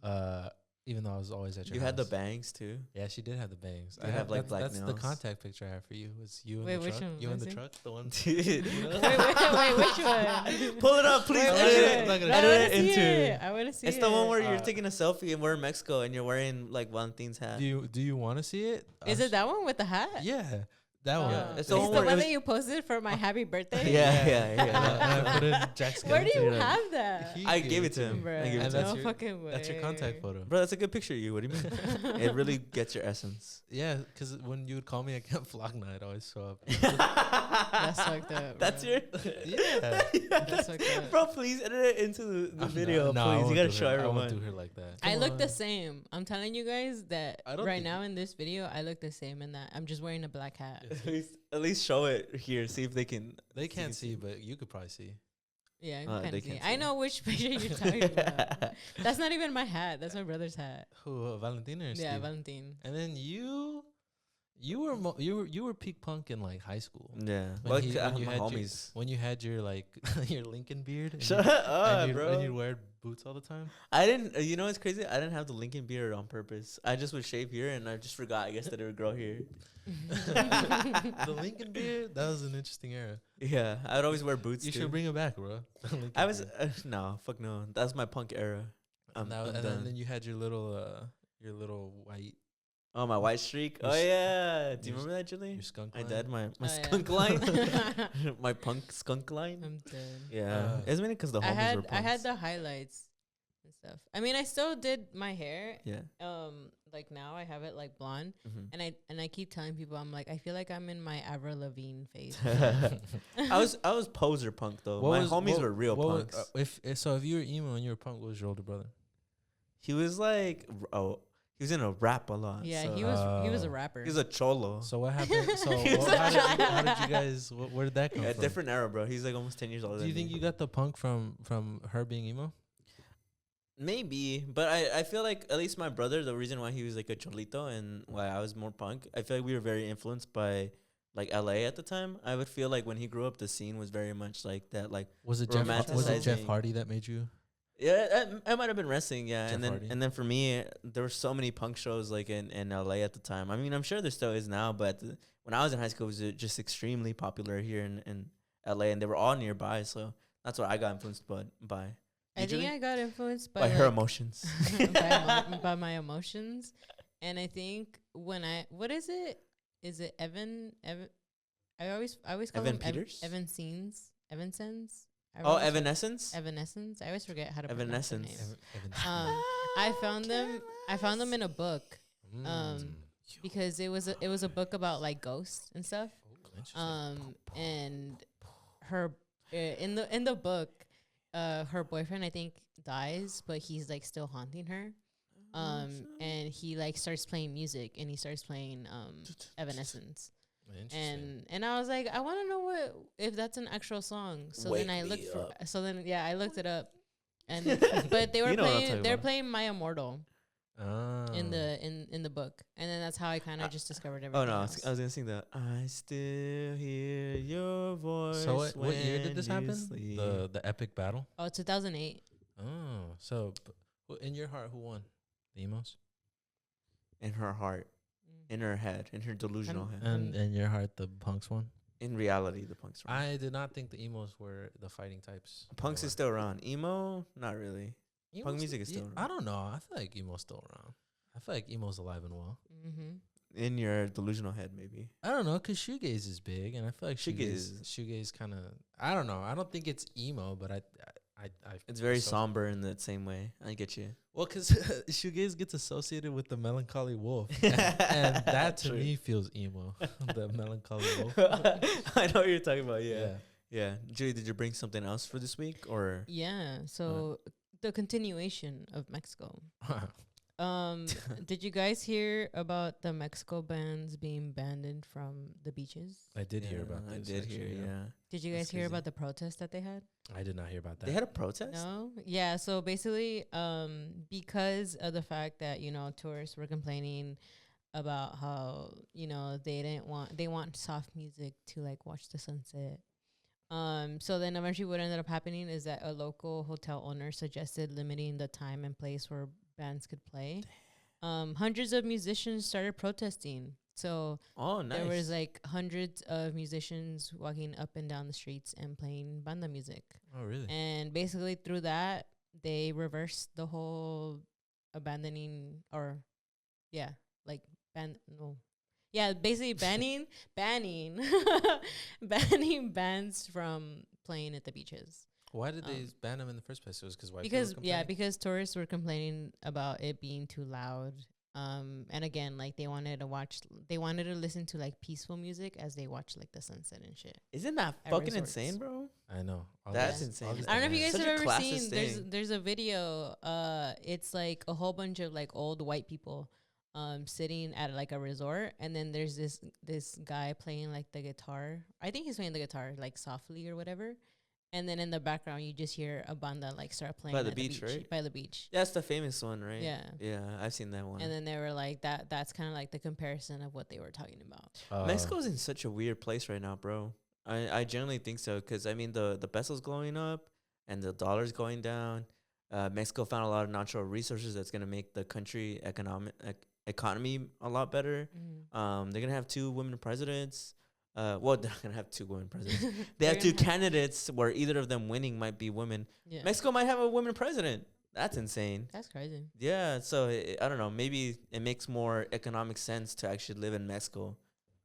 Mhm. Even though I was always at your You house. had the bangs too. Yeah, she did have the bangs. You have, like, that's, black that's the nails. contact picture I have for you. Was you in Wait, the which truck? one? You in Let the me see. truck? The one. Dude. Wait, which one? Pull it up, please. Wait, which Edit one? it. No, I Edit wanna it see into. it. I want to see It's it. the one where you're Uh, taking a selfie and we're in Mexico and you're wearing like Valentine's hat. Do you want to see it? Is it that one with the hat? Yeah, that one. Yeah, It's it's the the one, one where it was- that you posted for my happy birthday. Yeah. And I put in Jack Where do you Skellington. have that? I gave it to him. Bruh, I gave it And to him. that's no your- fucking way. That's your contact photo. Bro, that's a good picture of you. What do you mean? It really gets your essence. Yeah, because when you would call me at Camp Flogna, I'd always show up. That's fucked up. That's bro. your. Yeah. That's fucked up. Bro, please edit it into the I'm video, not- no, I please. You won't gotta do show her. I won't everyone. do her like that. I Come look the on. same. I'm telling you guys that I don't right think- now in this video, I look the same in that I'm just wearing a black hat. At least show it here. See if they can. They can't can see, see. but you could probably see. Yeah, you They can see. can't I see. know which picture you're talking about. That's not even my hat. That's my brother's hat. Who, Valentina or Yeah, Steve? Valentine. And then you were peak punk in like high school. Yeah. When Like, he- I when have you my had your- homies. When you had your like your Lincoln beard. And Shut you, up, and bro. you'd wear boots all the time. I didn't. You know what's crazy? I didn't have the Lincoln beard on purpose. I just would shave here, and I just forgot. I guess that it would grow here. The Lincoln beard, that was an interesting era. Yeah, I would always wear boots. You too. should bring it back, bro. The Lincoln I was beard. no, fuck no. That's my punk era. I'm and done. then you had your little white Oh, my white streak. Your Oh s- yeah. Do you your s- remember that, Julie? your skunk I line. did my Oh, yeah. skunk line, my punk skunk line. I'm dead. Yeah, it's mainly because the I homies were had punks. the highlights and stuff. I mean, I still did my hair. Yeah. Like now I have it like blonde, Mhm. and I keep telling people I'm like I feel like I'm in my Avril Lavigne phase. I was poser punk though. My homies were real punks. If you were emo and you were punk, what was your older brother? He was like, he was in a rap a lot. Yeah, so he was a rapper. He was a cholo. So what happened? So He was how did you guys? Where did that come A from? different era, bro. He's like almost 10 years older. Do you than think me. you got the punk from her being emo? Maybe, but I feel like at least my brother, the reason why he was like a cholito and why I was more punk, I feel like we were very influenced by like LA at the time. I would feel like when he grew up, the scene was very much like that. Like Was it Jeff Romanticizing. Hardy that made you? yeah, it might have been wrestling, yeah. Jeff Hardy. And then for me, there were so many punk shows like in LA at the time. I mean, I'm sure there still is now, but when I was in high school, it was just extremely popular here in LA, and they were all nearby. So that's what I got influenced by. I think Usually? I got influenced By by her like, emotions. by my emotions, and I think when what is it? Is it Evan? I always call Evan him Peters? Evansons. I Oh, always for- Evanescence. Evanescence. I always forget how to pronounce their Evanescence. name. I found them in a book because it was a book about like ghosts and stuff. And her in the book, her boyfriend I think dies, but he's like still haunting her. And he like starts playing music, and he starts playing Evanescence. And I was like, I want to know if that's an actual song. So Wake then I me looked for. up. So then I looked it up, and but they were You know what I'm playing. talking They're about. playing My Immortal in the the book, and then that's how I kind of just discovered Oh everything. no, else. I was gonna sing that. I still hear your voice. So what year did this when you happen? sleep." The epic battle. Oh, 2008. Oh, so in your heart, who won? The emos. In her heart, in her head, in her delusional head. And in your heart, the punks won. In reality, the punks are. I did not think the emos were the fighting types. Punks is still around. Emo, not really. Punk music is still around. I don't know. I feel like emo's still around. I feel like emo's alive and well. In your delusional head, maybe. I don't know, cause shoegaze is big, and I feel like Shoegaze. shoegaze kind of. I don't know. I don't think it's emo, but I It's very so- somber in that same way. I get you. Well, because shoegaze gets associated with the melancholy wolf, and that to True. me feels emo. The melancholy wolf. I know what you're talking about. Yeah. Julie, did you bring something else for this week, or? Yeah. So the continuation of Mexico. Did you guys hear about the Mexico bands being banned from the beaches? I did hear about I this. did actually, hear, yeah. Did you That's guys hear crazy. about the protest that they had? I did not hear about that. They had a protest? No. Yeah. So basically, because of the fact that tourists were complaining about how, you know, they want soft music to like watch the sunset. So then eventually what ended up happening is that a local hotel owner suggested limiting the time and place where bands could play. Hundreds of musicians started protesting. So Oh, nice. there was like hundreds of musicians walking up and down the streets and playing banda music. Oh, really? And basically through that, they reversed the whole abandoning or, yeah, like basically banning banning bands from playing at the beaches. Why did they ban them in the first place? It was because white Because people complained? because tourists were complaining about it being too loud. And again, like they wanted to listen to like peaceful music as they watch like the sunset and shit. Isn't that at fucking resorts. insane, bro? I know. All That's this- insane. all this I don't know if you demand. guys Such have a ever classist seen. thing. There's a video. It's like a whole bunch of like old white people, sitting at like a resort, and then there's this guy playing like the guitar. I think he's playing the guitar like softly or whatever. And then in the background, you just hear a banda like start playing By the at beach, right? By the beach. That's the famous one, right? Yeah. Yeah, I've seen that one. And then they were like that's kind of like the comparison of what they were talking about. Mexico's in such a weird place right now, bro. I generally think so because I mean the peso's going up and the dollar's going down. Mexico found a lot of natural resources that's gonna make the country economy a lot better. They're gonna have 2 women presidents. Well, they're not gonna have 2 women presidents. They have 2 candidates where either of them winning might be women. Yeah. Mexico might have a woman president. That's insane. That's crazy. Yeah, so I don't know. Maybe it makes more economic sense to actually live in Mexico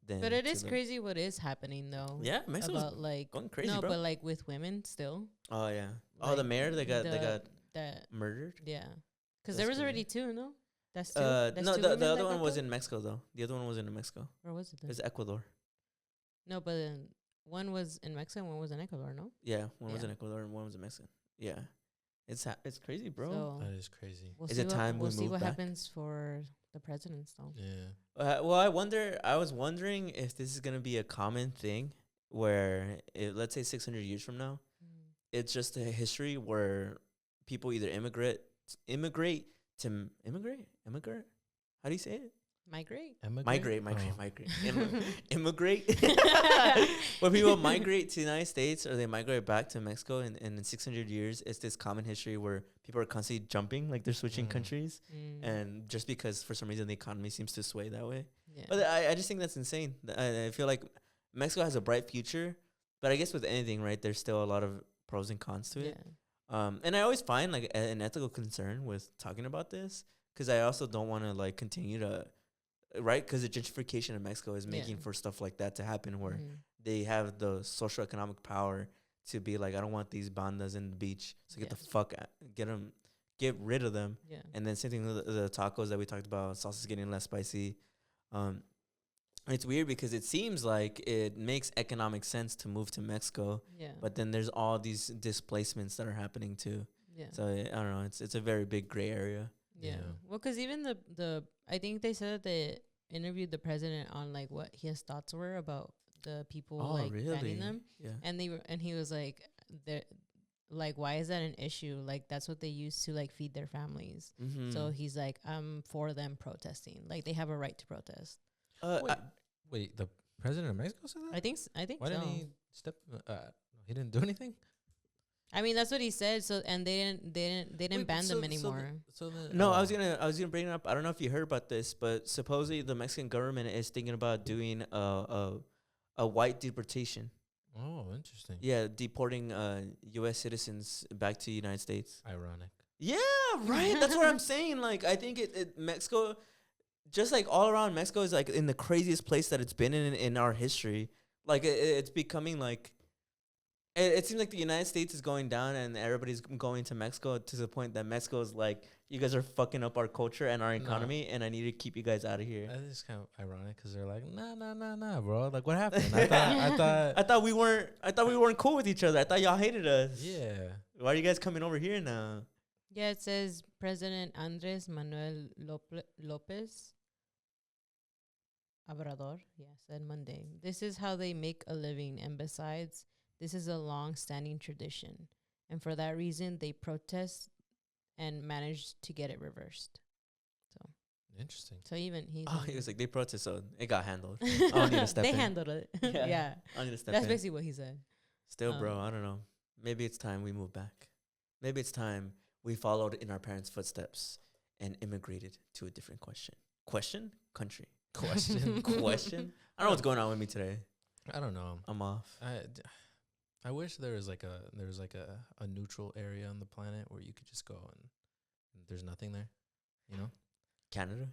than. But it to is crazy what is happening though. Yeah, Mexico's about like going crazy, no, bro. but like with women still. Oh yeah. Oh, the like, mayor they got that murdered. yeah, because That's there was crazy. already 2, no. That's 2. No, That's 2 the women other that one got was killed? in Mexico though. The other one was in Mexico. Where was it then? It's Ecuador. No, but then one was in Mexico and one was in Ecuador, no? Yeah, one was Yeah. in Ecuador and one was in Mexico. Yeah, it's crazy, bro. So That is crazy. we'll Is see it time we we'll see move what back? happens for the presidents though. Yeah. Well, I was wondering if this is gonna be a common thing where, let's say 600 years from now, it's just a history where people either immigrate. How do you say it? Migrate. Migrate. Oh. Immigrate. When people migrate to the United States or they migrate back to Mexico, and in 600 years, it's this common history where people are constantly jumping, like they're switching countries, and just because for some reason the economy seems to sway that way. Yeah. But I just think that's insane. I feel like Mexico has a bright future, but I guess with anything, right, there's still a lot of pros and cons to it. And I always find like an ethical concern with talking about this because I also don't want to like continue to, right? Because the gentrification of Mexico is making for stuff like that to happen where they have the social economic power to be like, I don't want these bandas in the beach, so get the fuck out, get rid of them. Yeah. And then same thing with the tacos that we talked about, sauce is getting less spicy. It's weird because it seems like it makes economic sense to move to Mexico, Yeah. but then there's all these displacements that are happening too. Yeah. So I don't know. It's a very big gray area. Yeah. Yeah. Well, because even the I think they said that they interviewed the president on like what his thoughts were about the people like banning them, Yeah. and he was like, like, why is that an issue? Like that's what they use to like feed their families. Mm-hmm. So he's like, I'm for them protesting. Like they have a right to protest. Wait, the president of Mexico said that? I think Why so. didn't he step? He didn't do anything. I mean, that's what he said. So and they didn't ban them anymore. No, I was gonna bring it up. I don't know if you heard about this, but supposedly the Mexican government is thinking about doing a white deportation. Oh, interesting. Yeah, deporting U.S. citizens back to the United States. Ironic. Yeah, right. That's what I'm saying. Like, I think Mexico, just like all around Mexico, is like in the craziest place that it's been in our history. Like, it's becoming like. It seems like the United States is going down and everybody's going to Mexico to the point that Mexico is like, you guys are fucking up our culture and our economy, and I need to keep you guys out of here. That is kind of ironic because they're like, nah, bro. Like, what happened? I thought we weren't cool with each other. I thought y'all hated us. Yeah. Why are you guys coming over here now? Yeah, it says President Andres Manuel Lopez Obrador, said Monday. This is how they make a living, and besides, this is a long-standing tradition. And for that reason, they protest and managed to get it reversed. So Interesting. So even he's. Oh, he was like, they protest, so it got handled. I don't need to step they in. handled it. Yeah. Yeah. I don't need to step That's in. basically what he said. Still, bro, I don't know. Maybe it's time we move back. Maybe it's time we followed in our parents' footsteps and immigrated to a different country. Question. I don't know what's going on with me today. I don't know. I'm off. I wish there was like a neutral area on the planet where you could just go and there's nothing there, you know? Canada.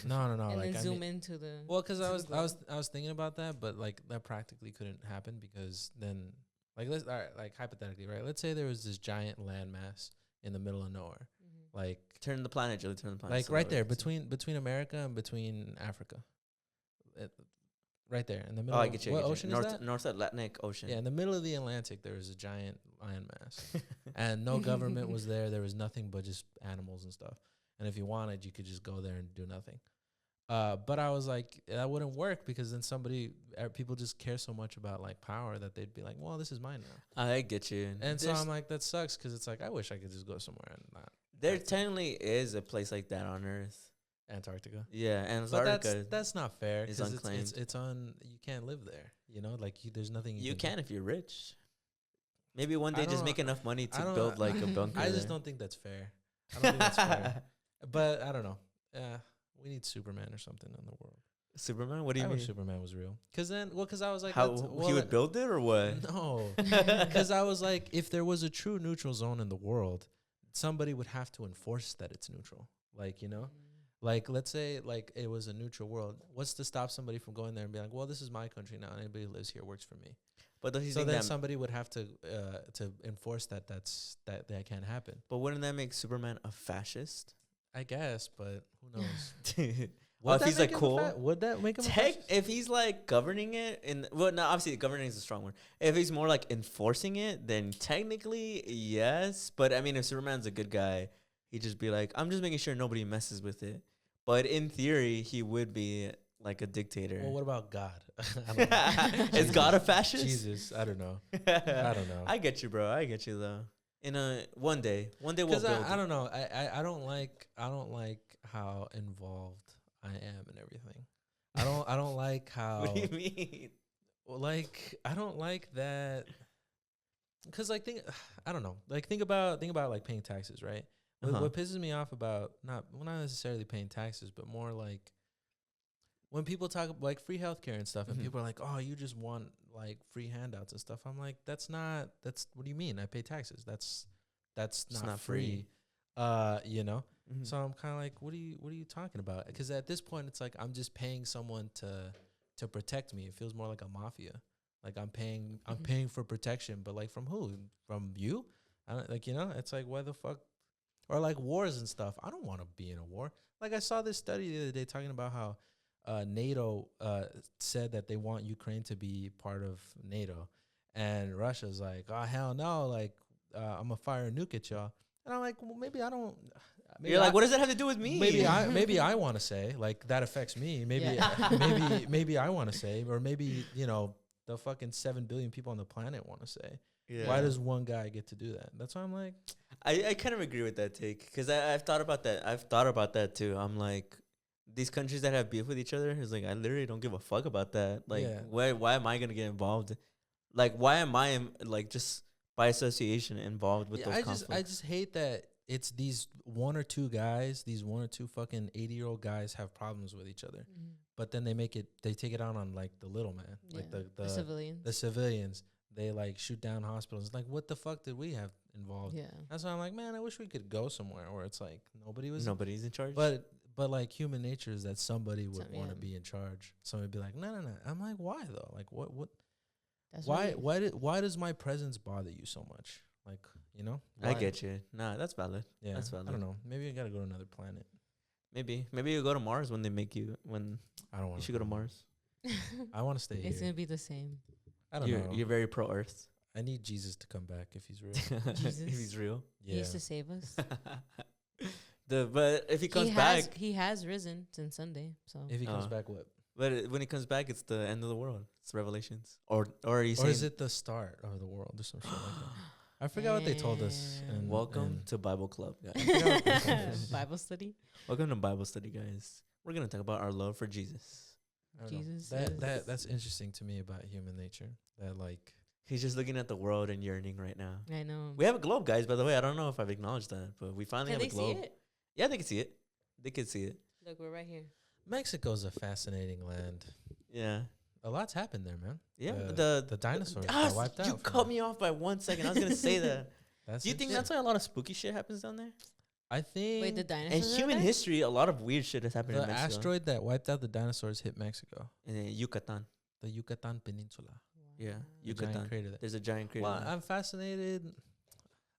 No. And like then I zoom mean, into the. well, because to I the was globe. thinking about that, but like that practically couldn't happen because then like let's all right, like hypothetically, right? Let's say there was this giant landmass in the middle of nowhere, Mhm. like Turn the planet, Joey. Turn the planet. like so right that way there we can see. between America and between Africa, right there in the middle. Oh, I of- get you. What ocean is that? North Atlantic Ocean. Yeah, in the middle of the Atlantic, there was a giant landmass, and no government was there. There was nothing but just animals and stuff. And if you wanted, you could just go there and do nothing. But I was like, that wouldn't work because then people just care so much about like power that they'd be like, well, this is mine now. I get you. And so I'm like, that sucks because it's like, I wish I could just go somewhere and not there technically is a place like that on Earth. Antarctica. Yeah, and But Antarctica. that's not fair is because unclaimed. it's on. You can't live there. You know, like there's nothing You can if you're rich. Maybe one I day just don't- make enough money I to don't- build like a bunker. I just there. don't think that's fair. I don't think that's fair. But I don't know. We need Superman or something in the world. Superman? What do you I mean? wish Superman was real. Cause I was like, How that's- he well, would build it or what? No, because I was like, if there was a true neutral zone in the world, somebody would have to enforce that it's neutral. Like, you know, like let's say like it was a neutral world. What's to stop somebody from going there and being like, well, this is my country now, and anybody who lives here works for me. But don't you So think then that? somebody would have to enforce that that can't happen. But wouldn't that make Superman a fascist? I guess, but who knows? Well, if he's like cool. Would that make him? If he's like governing it, no, obviously governing is a strong word. If he's more like enforcing it, then technically yes. But I mean, if Superman's a good guy, he'd just be like, I'm just making sure nobody messes with it. But in theory, he would be like a dictator. Well, what about God? I don't know. Is God a fascist? Jesus, I don't know. I don't know. I get you, bro. I get you though. One day we'll build. Because I don't know. I don't like how involved I am in everything. I don't like how. What do you mean? Like I don't like that. Because like I don't know. Like think about like paying taxes, right? What pisses me off about not necessarily paying taxes, but more like when people talk about like free healthcare and stuff, and people are like, "Oh, you just want like free handouts and stuff." I'm like, "That's what do you mean? I pay taxes. That's not free." You know. Mm-hmm. So I'm kind of like, "What are you talking about?" Because at this point, it's like I'm just paying someone to protect me. It feels more like a mafia. Like I'm paying for protection, but like from who? From you? I don't like, you know. It's like, why the fuck? Or like wars and stuff. I don't want to be in a war. Like I saw this study the other day talking about how NATO said that they want Ukraine to be part of NATO, and Russia's like, oh hell no, like I'm gonna fire a nuke at y'all. And I'm like, well, maybe I don't. Maybe You're like, what does that have to do with me? Maybe I want to say like that affects me. Maybe maybe I want to say, or maybe you know the fucking 7 billion people on the planet want to say. Yeah. Why does one guy get to do that? That's why I'm like, I kind of agree with that take because I've thought about that. I've thought about that too. I'm like, these countries that have beef with each other is like, I literally don't give a fuck about that. Like, Yeah. why am I gonna get involved? Like, why am I like just by association involved with those conflicts? I just hate that it's these one or two fucking 80-year-old guys have problems with each other, but then they take it out on like the little man, like the civilians. the civilians. They like shoot down hospitals. Like, what the fuck did we have involved? Yeah. That's why I'm like, man, I wish we could go somewhere where it's like Nobody's in charge. But like human nature is that somebody would want to yeah. be in charge. Somebody would be like, no. I'm like, why though? Like, what? That's Why does my presence bother you so much? Like, you know? I Why? get you. Nah, that's valid. Yeah, that's valid. I don't know. Maybe I gotta go to another planet. Maybe you go to Mars when they make you. When I don't you want. should go to Mars. I want to stay It's here. gonna be the same. I don't know. You're very pro Earth. I need Jesus to come back if he's real. Jesus. If he's real. He Yeah. used to save us. But if he comes back, he has risen since Sunday. So If he comes back, what? but when he comes back, it's the end of the world. It's Revelations, or are you Or saying is it the start of the world or some shit like that? I forgot what they told us. And welcome to Bible Club, guys. I forgot what they told us. Bible study. Welcome to Bible study, guys. we're gonna talk about our love for Jesus. I don't know. Jesus That's interesting to me about human nature. That like He's just looking at the world and yearning right now. I know. We have a globe, guys. By the way, I don't know if I've acknowledged that, but we finally Can have they a globe. see it? Yeah, they can see it. They can see it. Look, we're right here. Mexico's a fascinating land. Yeah. A lot's happened there, man. Yeah. The dinosaurs got wiped out. You cut me off by 1 second. I was gonna say that. That's Do you think interesting. that's why a lot of spooky shit happens down there? I think Wait, the In dinosaurs. human history, a lot of weird shit has happened the in Mexico. asteroid that wiped out the dinosaurs hit Mexico, In Yucatan. the Yucatan Peninsula. Yeah. The giant Yucatan. crater there. There's a giant crater. Well, there. I'm fascinated.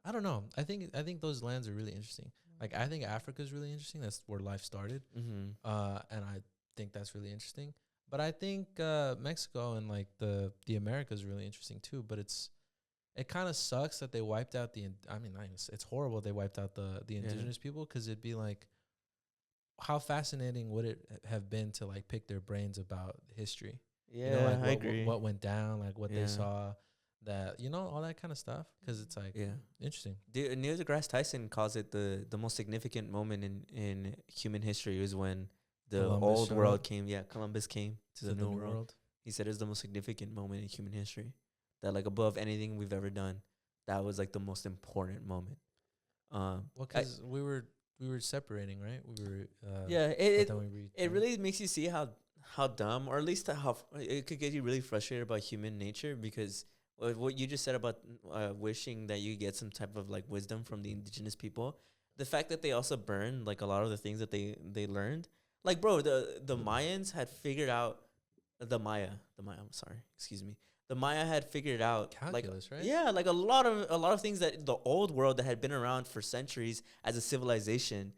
I don't know. I think those lands are really interesting. Like I think Africa's really interesting. That's where life started. Mm-hmm. And I think that's really interesting. But I think Mexico and like the Americas is really interesting too. But it kind of sucks that they wiped out it's horrible they wiped out the indigenous people, because it'd be like, how fascinating would it have been to like pick their brains about history? Yeah, You know, like I agree. what went down, like what Yeah. they saw, that all that kind of stuff. Because it's like Yeah. interesting. Neil deGrasse Tyson calls it the most significant moment in human history is when the Columbus old showed world up. came. Yeah, Columbus came to the new world. He said it's the most significant moment in human history. That like above anything we've ever done, that was like the most important moment. Well, because we were separating, right? We were. Yeah, but it then we it really makes you see how dumb, or at least how it could get you really frustrated about human nature, because what you just said about wishing that you get some type of like wisdom from the indigenous people, the fact that they also burned like a lot of the things that they learned, like bro, the Mayans had figured out the Maya, I'm sorry, excuse me. The Maya had figured out calculus, like, right? yeah, like a lot of things that the old world that had been around for centuries as a civilization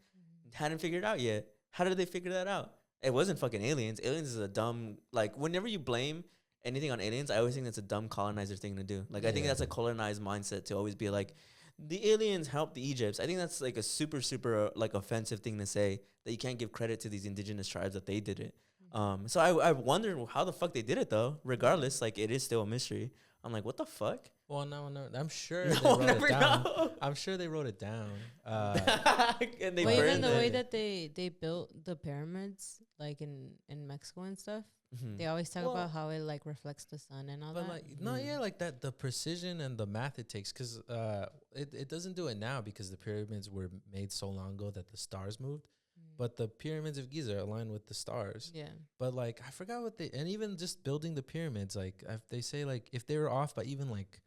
hadn't figured out yet. How did they figure that out? It wasn't fucking aliens. Aliens is a dumb, like, whenever you blame anything on aliens, I always think that's a dumb colonizer thing to do. Like, I think Yeah. that's a colonized mindset to always be like, the aliens helped the Egypts. I think that's like a super, super like offensive thing to say, that you can't give credit to these indigenous tribes that they did it. So I wonder how the fuck they did it though. Regardless, like it is still a mystery. I'm like, what the fuck? Well, no, I'm sure No they one wrote ever it down. know. I'm sure they wrote it down. And they Well, even burned the way it. that they built the pyramids, like in Mexico and stuff, Mhm. they always talk Well- about how it like reflects the sun and all But that. like, no, yeah, like that, the precision and the math it takes, because it doesn't do it now because the pyramids were made so long ago that the stars moved. But the pyramids of Giza are aligned with the stars. Yeah. But like, I forgot what and even just building the pyramids, like they say, like if they were off by even like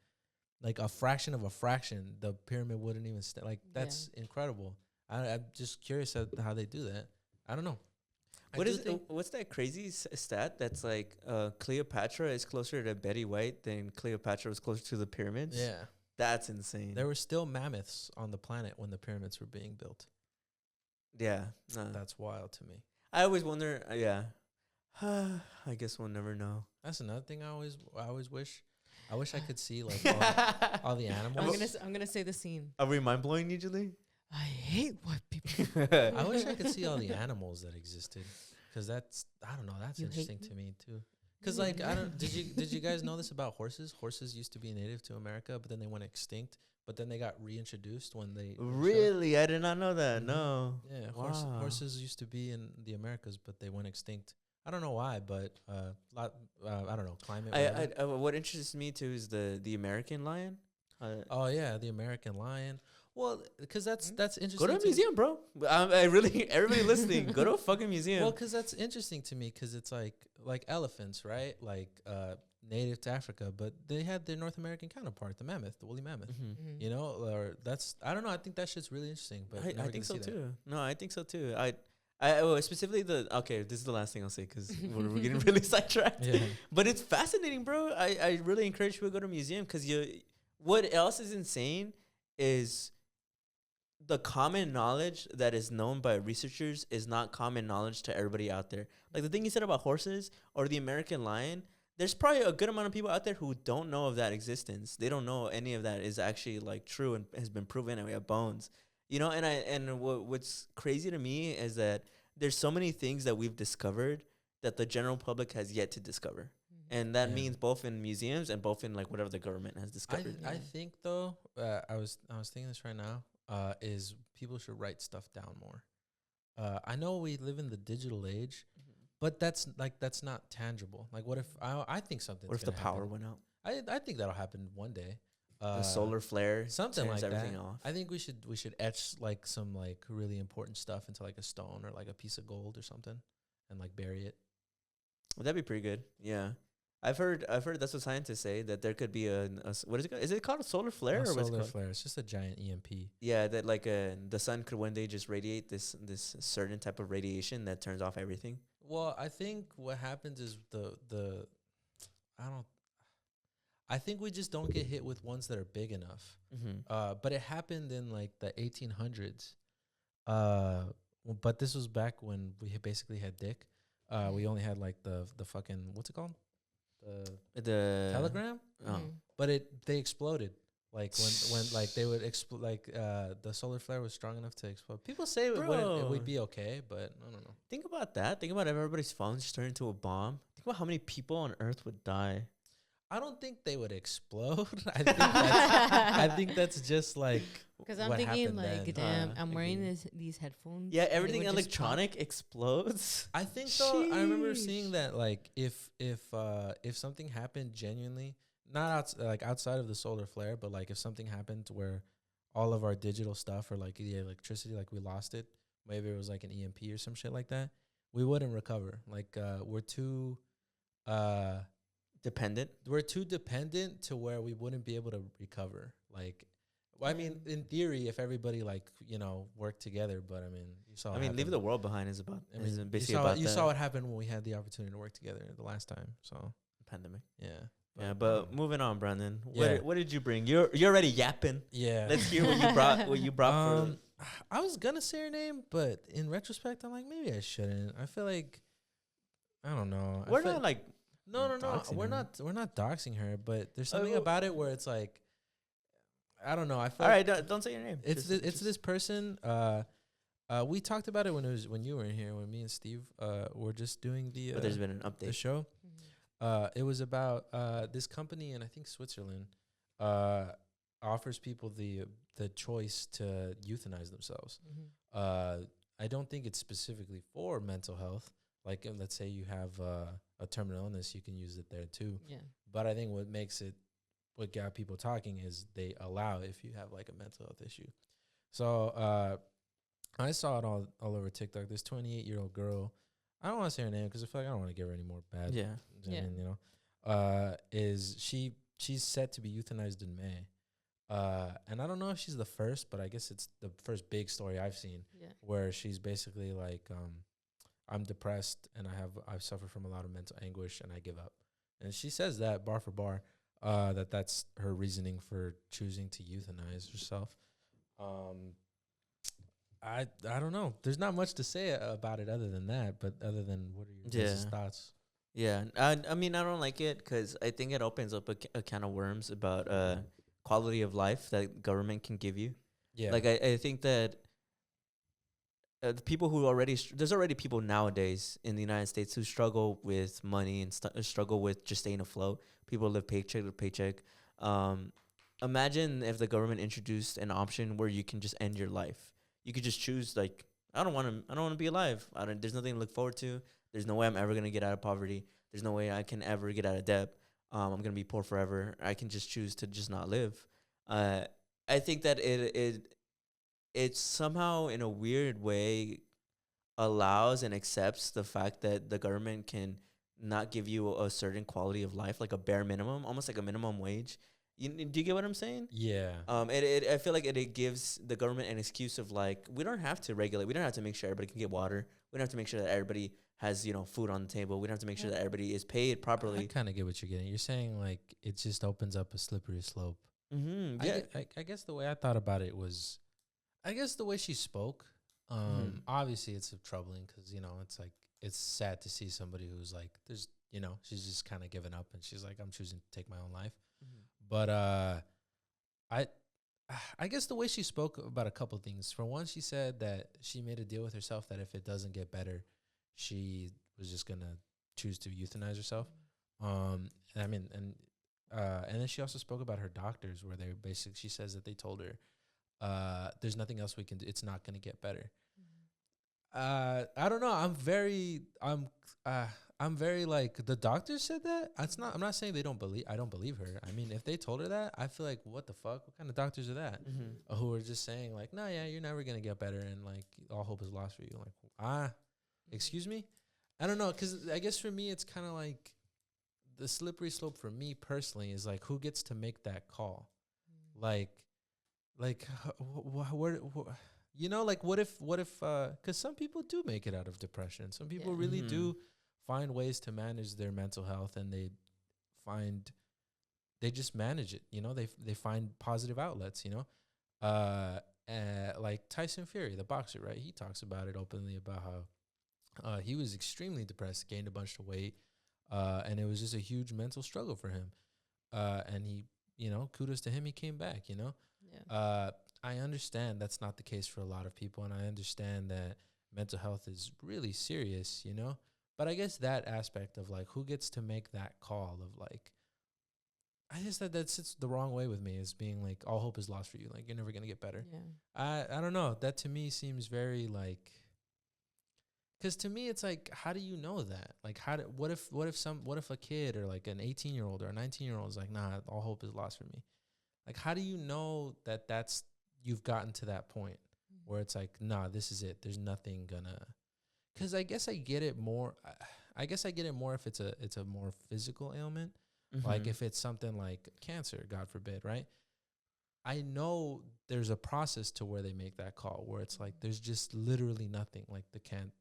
a fraction of a fraction, the pyramid wouldn't even like that's incredible. I'm just curious at how they do that. I don't know. What's that crazy stat that's like Cleopatra is closer to Betty White than Cleopatra was closer to the pyramids? Yeah, That's insane. there were still mammoths on the planet when the pyramids were being built. Yeah. That's wild to me. I always wonder, yeah. I guess we'll never know. That's another thing I always wish. I wish I could see like all the animals. I'm gonna say the scene. Are we mind blowing usually? I hate white people. I wish I could see all the animals that existed, because that's You hate interesting me? to me too. Because like did you guys know this about horses? Horses used to be native to America, but then they went extinct. But then they got reintroduced when they Really? I did not know that. Mhm. No. Yeah, Wow. horses used to be in the Americas, but they went extinct. I don't know why, but I don't know, climate. whatever. What interests me too is the American lion. Oh yeah, the American lion. Well, because that's interesting. Go to a museum, bro. I really, everybody listening, go to a fucking museum. Well, because that's interesting to me, because it's like elephants, right? Like native to Africa, but they had their North American counterpart, the mammoth, the woolly mammoth. Mhm. You know, or that's I don't know. I think that shit's really interesting. But I think so too. No, I think so too. I specifically okay. This is the last thing I'll say because we're getting really sidetracked. Yeah. But it's fascinating, bro. I really encourage people to go to a museum because what else is insane is the common knowledge that is known by researchers is not common knowledge to everybody out there. Like the thing you said about horses or the American lion, there's probably a good amount of people out there who don't know of that existence. They don't know any of that is actually like true and has been proven, and we have bones. You know, and what's crazy to me is that there's so many things that we've discovered that the general public has yet to discover. And that Yeah. means both in museums and both in like whatever the government has discovered. I think though, I was thinking this right now. Is people should write stuff down more. I know we live in the digital age, but that's not tangible. Like, what if I think something's What if the gonna power happen? went out? I think that'll happen one day. The solar flare Something turns like everything that. off. I think we should etch like some like really important stuff into like a stone or like a piece of gold or something, and like bury it. Well, that'd be pretty good. Yeah. I've heard that's what scientists say, that there could be what is it called? Is it called a solar flare, No, or what's it solar called? flare. It's just a giant EMP. Yeah, that like the sun could one day just radiate this certain type of radiation that turns off everything. Well, I think what happens is the I don't. I think we just don't get hit with ones that are big enough. But it happened in like the 1800s. But this was back when we basically had dick. We only had like the fucking, what's it called? The Telegram. Oh. But they exploded. Like when like they would explode, like the solar flare was strong enough to explode. People say it would be okay, but I don't know. Think about that. Think about if everybody's phones just turned into a bomb. Think about how many people on Earth would die. I don't think they would explode. I think that's just like, Because I'm what thinking happened like, then. damn, I'm wearing agree. these headphones. Yeah, and they everything would just pop. electronic explodes. I think though, I remember Sheesh. seeing that like if something happened genuinely, not outside of the solar flare, but like if something happened to where all of our digital stuff or like the electricity, like we lost it, maybe it was like an EMP or some shit like that, we wouldn't recover. Like we're too Dependent. dependent to where we wouldn't be able to recover. Like, well, I mean, in theory, if everybody like worked together, but I mean, you saw. I mean, leaving the world behind is about. I mean, is you basically saw, about you that saw what happened when we had the opportunity to work together the last time. So pandemic. yeah, Yeah, but moving on, Brandon. Yeah. What did you bring? You're already yapping. yeah. Let's hear what you brought. What you brought for. I was gonna say her name, but in retrospect, I'm like, maybe I shouldn't. I feel like I don't know. We're not like. no. doxing We're her. we're not doxing her, but there's something well- about it where it's like, I don't know. I feel All like right, don't say your name. it's Just- it's this person. We talked about it when you were in here, when me and Steve were just doing But there's been an the update. show. It was about this company in I think Switzerland offers people the choice to euthanize themselves. I don't think it's specifically for mental health. Like let's say you have a terminal illness, you can use it there too. Yeah. But I think what got people talking is they allow if you have like a mental health issue. So I saw it all over TikTok. This 28-year-old girl, I don't want to say her name because I feel like I don't want to give her any more bad. Yeah. I Yeah. mean, is she's set to be euthanized in May. And I don't know if she's the first, but I guess it's the first big story I've seen Yeah. where she's basically like, I'm depressed and I suffer from a lot of mental anguish and I give up. And she says that bar for bar, that's her reasoning for choosing to euthanize herself. I don't know. There's not much to say about it other than that, but other than what are your guys' Yeah. thoughts? Yeah, I mean, I don't like it because I think it opens up a can of worms about quality of life that government can give you. Yeah. Like, I think that the people who there's already people nowadays in the United States who struggle with money and struggle with just staying afloat. People live paycheck to paycheck. Imagine if the government introduced an option where you can just end your life. You could just choose, like, I don't want to be alive. There's nothing to look forward to. There's no way I'm ever going to get out of poverty. There's no way I can ever get out of debt. I'm going to be poor forever. I can just choose to just not live. I think that it somehow in a weird way allows and accepts the fact that the government can not give you a certain quality of life, like a bare minimum, almost like a minimum wage. Do you get what I'm saying? Yeah. I feel like it gives the government an excuse of like, we don't have to regulate. We don't have to make sure everybody can get water. We don't have to make sure that everybody has, food on the table. We don't have to make sure that everybody is paid properly. I kind of get what you're getting. You're saying like it just opens up a slippery slope. Mm-hmm. I Yeah. I guess the way I thought about it was, I guess the way she spoke. Obviously it's troubling because it's like it's sad to see somebody who's like she's just kind of given up and she's like, I'm choosing to take my own life. But I guess the way she spoke about a couple of things. For one, she said that she made a deal with herself that if it doesn't get better, she was just gonna choose to euthanize herself. And then she also spoke about her doctors, where she says that they told her, there's nothing else we can do. It's not gonna get better. I don't know. I'm very like the doctor said that. It's not. I'm not saying they don't believe. I don't believe her. I mean, if they told her that, I feel like what the fuck? What kind of doctors are that? Who are just saying like, no, yeah, you're never gonna get better, and like all hope is lost for you. Like, excuse me. I don't know, because I guess for me, it's kind of like the slippery slope for me personally is like who gets to make that call, like where. You know, like what if because some people do make it out of depression. Some people really do find ways to manage their mental health, and they just manage it. You know, they find positive outlets. You know, like Tyson Fury, the boxer, right? He talks about it openly about how he was extremely depressed, gained a bunch of weight, and it was just a huge mental struggle for him. And he, you know, kudos to him, he came back. You know, I understand that's not the case for a lot of people, and I understand that mental health is really serious, you know? But I guess that aspect of, like, who gets to make that call of, like, I just that sits the wrong way with me as being, like, all hope is lost for you. Like, you're never going to get better. Yeah. I don't know. That to me seems very, like, because to me it's like, how do you know that? Like, what if a kid or, like, an 18-year-old or a 19-year-old is like, nah, all hope is lost for me. Like, how do you know that you've gotten to that point where it's like, nah, this is it. There's nothing gonna. Because I guess I get it more. I guess I get it more if it's a more physical ailment, like if it's something like cancer, God forbid, right? I know there's a process to where they make that call, where it's like there's just literally nothing, like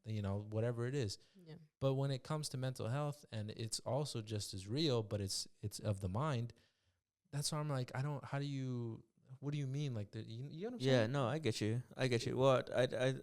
you know, whatever it is. Yeah. But when it comes to mental health, and it's also just as real, but it's of the mind. That's why I'm like, I don't. How do you? What do you mean? Like, you know what I'm saying? Yeah, no, I get you. I get you. Well,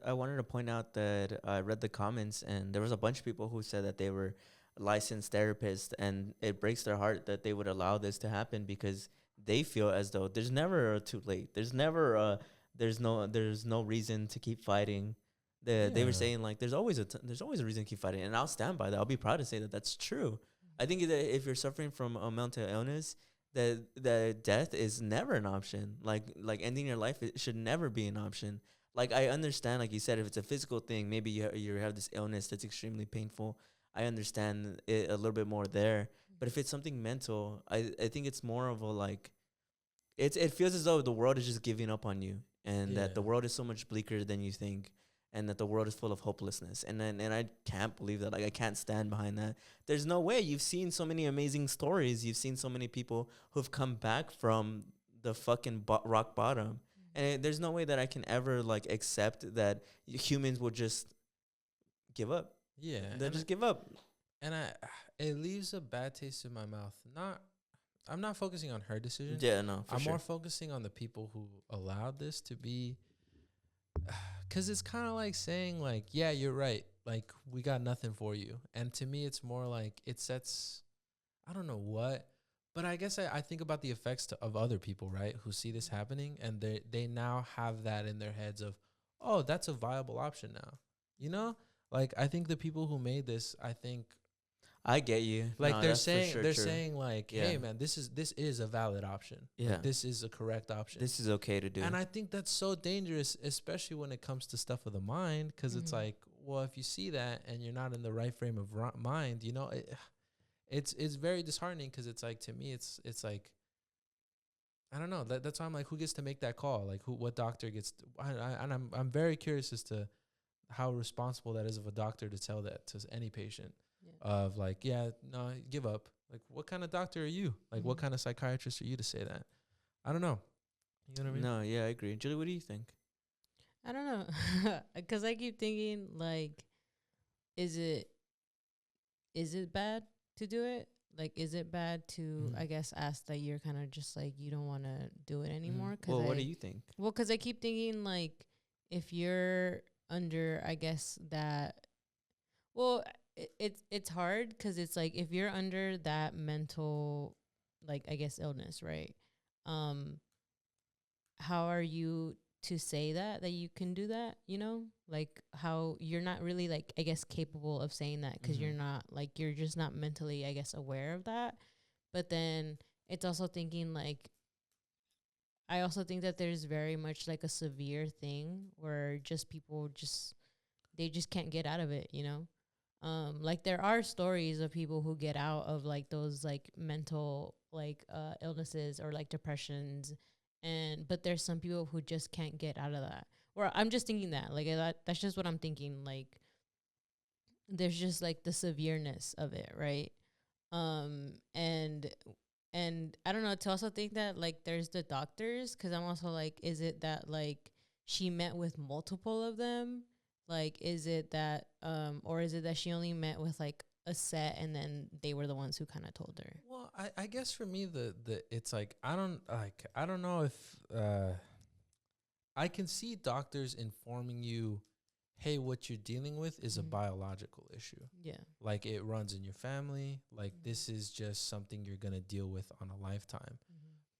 I wanted to point out that I read the comments, and there was a bunch of people who said that they were licensed therapists, and it breaks their heart that they would allow this to happen because they feel as though there's never a too late. There's never there's no reason to keep fighting. They were saying like there's always there's always a reason to keep fighting, and I'll stand by that. I'll be proud to say that that's true. I think that if you're suffering from a mental illness, that death is never an option. Like ending your life, it should never be an option. Like, I understand, like you said, if it's a physical thing, maybe you have this illness that's extremely painful. I understand it a little bit more there. But if it's something mental, I think it's more of a like, it feels as though the world is just giving up on you, and that the world is so much bleaker than you think, and that the world is full of hopelessness. And I can't believe that. Like, I can't stand behind that. There's no way. You've seen so many amazing stories. You've seen so many people who've come back from the fucking rock bottom. And there's no way that I can ever like accept that humans will just give up. Yeah. They'll just give up. And it leaves a bad taste in my mouth. I'm not focusing on her decision. Yeah, no, I'm more focusing on the people who allowed this to be. Because it's kind of like saying, like, yeah, you're right. Like, we got nothing for you. And to me, it's more like it sets, I don't know what, but I guess I think about the effects of other people, right, who see this happening, and they now have that in their heads of, oh, that's a viable option now. You know? Like, I think the people who made this, I think, I get you. like, No, they're that's for saying sure they're true. saying like, Yeah. hey man, this is a valid option. Yeah. Like, this is a correct option. This is okay to do. And I think that's so dangerous, especially when it comes to stuff of the mind, because it's like, well, if you see that and you're not in the right frame of mind, you know, it's very disheartening, because it's like, to me, it's like, I don't know. That's why I'm like, who gets to make that call? Like, what doctor gets to, and I'm very curious as to how responsible that is of a doctor to tell that to any patient. Of like, yeah, no, give up. Like, what kind of doctor are you? Like, what kind of psychiatrist are you to say that? I don't know. You know what I mean? No, yeah, I agree. Julie, what do you think? I don't know. Because I keep thinking, like, is it bad to do it? Like, is it bad to, I guess, ask that you're kind of just like, you don't want to do it anymore? Well, what do you think? Well, because I keep thinking, like, if you're under, I guess, that, well, it's hard, because it's like, if you're under that mental, like, I guess, illness, right? How are you to say that you can do that, you know? Like, how you're not really, like, I guess, capable of saying that, because you're not, like, you're just not mentally, I guess, aware of that. But then it's also thinking, like, I also think that there's very much, like, a severe thing where just people just they just can't get out of it, you know? Like there are stories of people who get out of like those like mental like illnesses or like depressions, and but there's some people who just can't get out of that. Or I'm just thinking that like that's just what I'm thinking. Like there's just like the severeness of it, right? And I don't know, to also think that like there's the doctors, because I'm also like, is it that like she met with multiple of them? Like, is it that or is it that she only met with like a set and then they were the ones who kind of told her? Well, I guess for me the it's like I don't know if I can see doctors informing you, hey, what you're dealing with is a biological issue. Yeah. Like it runs in your family. Like this is just something you're gonna deal with on a lifetime.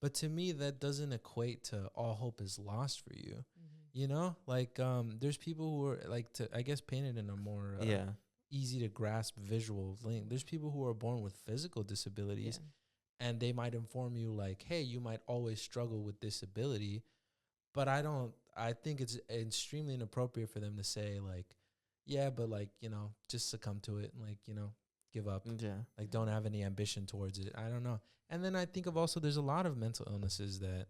But to me, that doesn't equate to all hope is lost for you. You know, like there's people who are like, to I guess painted in a more easy to grasp visual link. There's people who are born with physical disabilities, and they might inform you like, hey, you might always struggle with disability. But I think it's extremely inappropriate for them to say like, yeah, but like, you know, just succumb to it and like, you know, give up. Yeah. Like don't have any ambition towards it. I don't know. And then I think of also there's a lot of mental illnesses that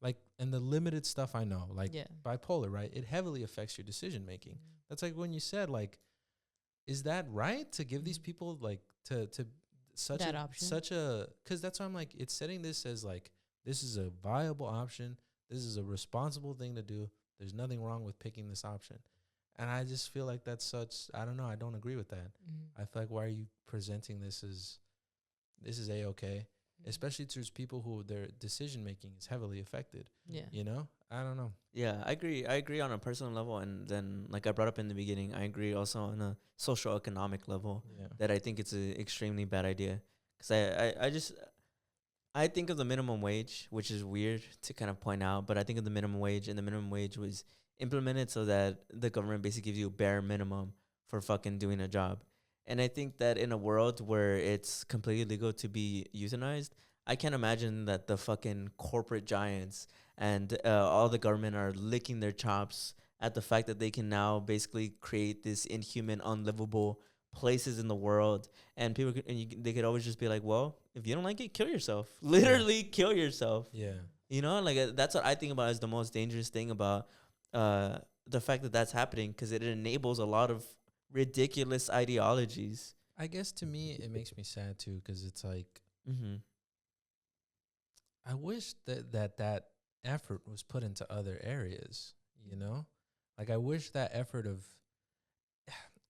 like, and the limited stuff I know, like bipolar, right? It heavily affects your decision making. That's like when you said like, is that right to give these people like to such that a option? such a, because that's why I'm like, it's setting this as like, this is a viable option. This is a responsible thing to do. There's nothing wrong with picking this option. And I just feel like that's such, I don't know, I don't agree with that. I feel like, why are you presenting this as, this is A-okay? Especially towards people who their decision making is heavily affected. Yeah. You know? I don't know. Yeah, I agree. I agree on a personal level, and then like I brought up in the beginning, I agree also on a social economic level that I think it's an extremely bad idea. Because I think of the minimum wage, which is weird to kind of point out, but I think of the minimum wage, and the minimum wage was implemented so that the government basically gives you a bare minimum for fucking doing a job. And I think that in a world where it's completely legal to be euthanized, I can't imagine that the fucking corporate giants and all the government are licking their chops at the fact that they can now basically create this inhuman, unlivable places in the world, and people could, they could always just be like, well, if you don't like it, kill yourself. Literally kill yourself. Yeah. You know, like that's what I think about as the most dangerous thing about the fact that that's happening, because it enables a lot of ridiculous ideologies. I guess to me, it makes me sad too, because it's like, I wish that effort was put into other areas, you know? Like I wish that effort of,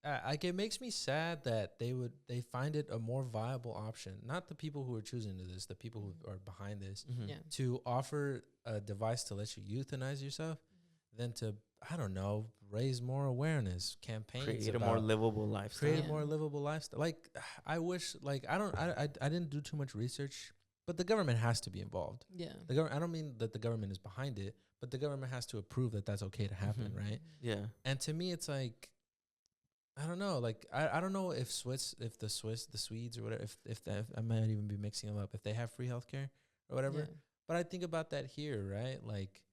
like it makes me sad that they find it a more viable option, not the people who are choosing to this, the people who are behind this, to offer a device to let you euthanize yourself, than to, I don't know, raise more awareness, campaigns, create a more livable lifestyle. Create a more livable lifestyle. Like I wish, like I didn't do too much research, but the government has to be involved. Yeah. The government. I don't mean that the government is behind it, but the government has to approve that that's okay to happen, right? Yeah. And to me, it's like, I don't know. Like I don't know if the Swedes or whatever, if I might even be mixing them up, if they have free healthcare or whatever. Yeah. But I think about that here, right? Like,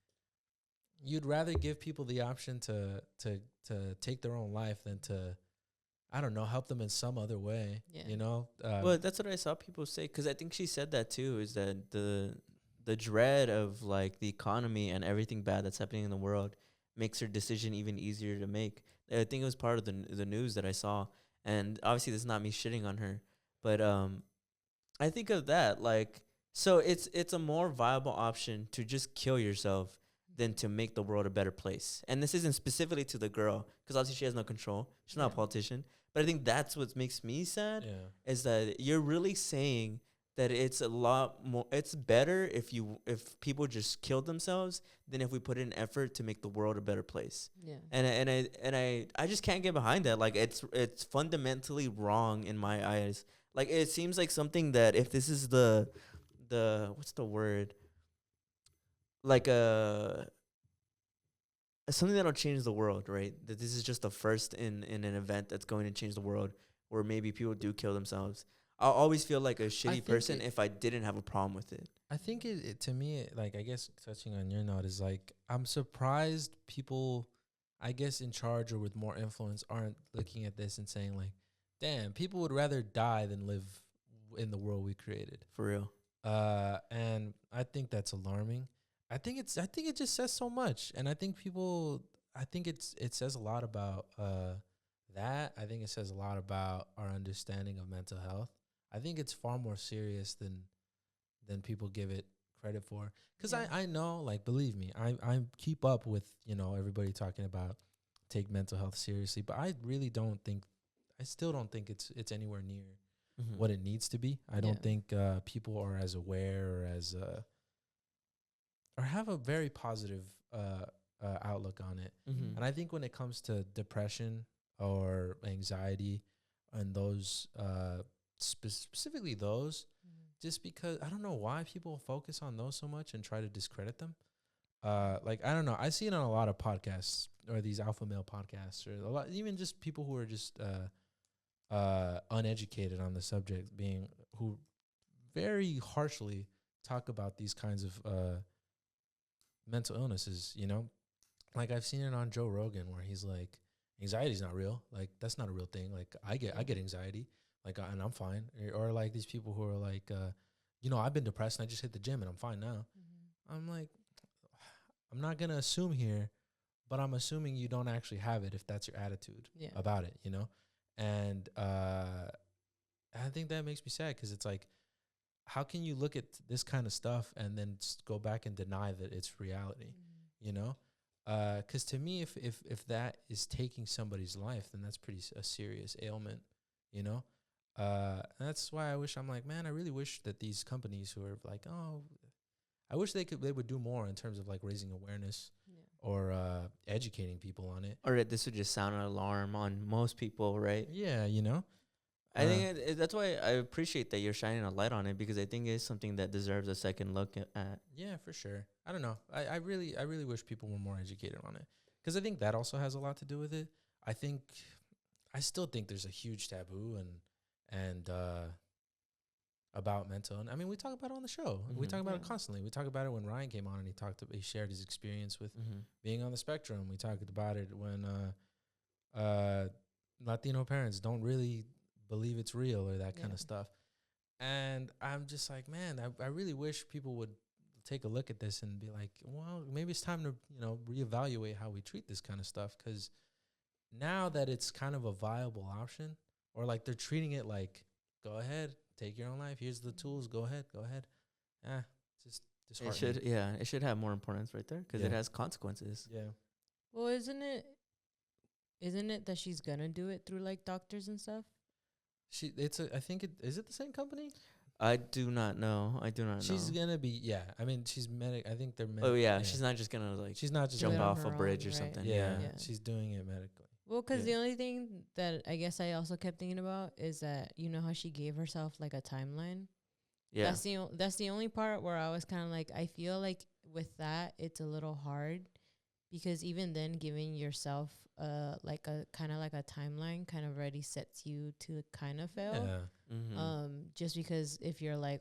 you'd rather give people the option to take their own life than to, I don't know, help them in some other way. Yeah. You know. Well, that's what I saw people say, because I think she said that too. Is that the dread of like the economy and everything bad that's happening in the world makes her decision even easier to make. I think it was part of the news that I saw, and obviously this is not me shitting on her, but I think of that like, so it's a more viable option to just kill yourself than to make the world a better place. And this isn't specifically to the girl, because obviously she has no control. She's not a politician. But I think that's what makes me sad, is that you're really saying that it's a lot more, it's better if people just killed themselves than if we put in effort to make the world a better place. Yeah. And I just can't get behind that. Like it's fundamentally wrong in my eyes. Like it seems like something that if this is the what's the word? Like something that'll change the world, right? That this is just the first in an event that's going to change the world, where maybe people do kill themselves. I'll always feel like a shitty person if I didn't have a problem with it. I think it to me, like, I guess touching on your note is like, I'm surprised people I guess, in charge or with more influence aren't looking at this and saying like, damn, people would rather die than live in the world we created. For real. And I think that's alarming. I think it just says so much. And I think it says a lot about that. I think it says a lot about our understanding of mental health. I think it's far more serious than people give it credit for. Because I know, like, believe me, I keep up with, everybody talking about take mental health seriously, but I still don't think it's anywhere near what it needs to be. I don't think people are as aware or have a very positive outlook on it. And I think when it comes to depression or anxiety and those, specifically those, just because I don't know why people focus on those so much and try to discredit them. Like, I don't know. I see it on a lot of podcasts or these alpha male podcasts or a lot, even just people who are just uneducated on the subject, who very harshly talk about these kinds of mental illnesses, Like, I've seen it on Joe Rogan where he's like, anxiety's not real. Like, that's not a real thing. Like, I get anxiety. Like, and I'm fine. Or like these people who are like, I've been depressed and I just hit the gym and I'm fine now. I'm like, I'm not going to assume here, but I'm assuming you don't actually have it if that's your attitude about it, And I think that makes me sad because it's like, how can you look at this kind of stuff and then go back and deny that it's reality, Because to me, if that is taking somebody's life, then that's a serious ailment, That's why I'm like, man, I really wish that these companies who are like, I wish they would do more in terms of like raising awareness or educating people on it. Or this would just sound an alarm on most people, right? Yeah, I think that's why I appreciate that you're shining a light on it, because I think it's something that deserves a second look at. Yeah, for sure. I don't know. I really wish people were more educated on it, because I think that also has a lot to do with it. I still think there's a huge taboo and about mental. And I mean, we talk about it on the show. We talk about it constantly. We talk about it when Ryan came on and he shared his experience with being on the spectrum. We talked about it when Latino parents don't really believe it's real or that kind of stuff. And I'm just like, man, I really wish people would take a look at this and be like, well, maybe it's time to, reevaluate how we treat this kind of stuff. Because now that it's kind of a viable option, or like they're treating it like, go ahead, take your own life. Here's the tools. Go ahead. Just disheartening. It should have more importance right there, because it has consequences. Yeah. Well, isn't it that she's gonna do it through like doctors and stuff? I think is it the same company? I do not know. She's gonna be, I mean, she's medic. I think they're. Oh yeah, she's not just gonna She's not just jump off a bridge or something. Yeah, she's doing it medically. Well, because the only thing that I guess I also kept thinking about is that how she gave herself like a timeline. Yeah, that's the only part where I was kind of like, I feel like with that it's a little hard, because even then giving yourself like a kind of like a timeline kind of already sets you to kind of fail. Just because if you're like,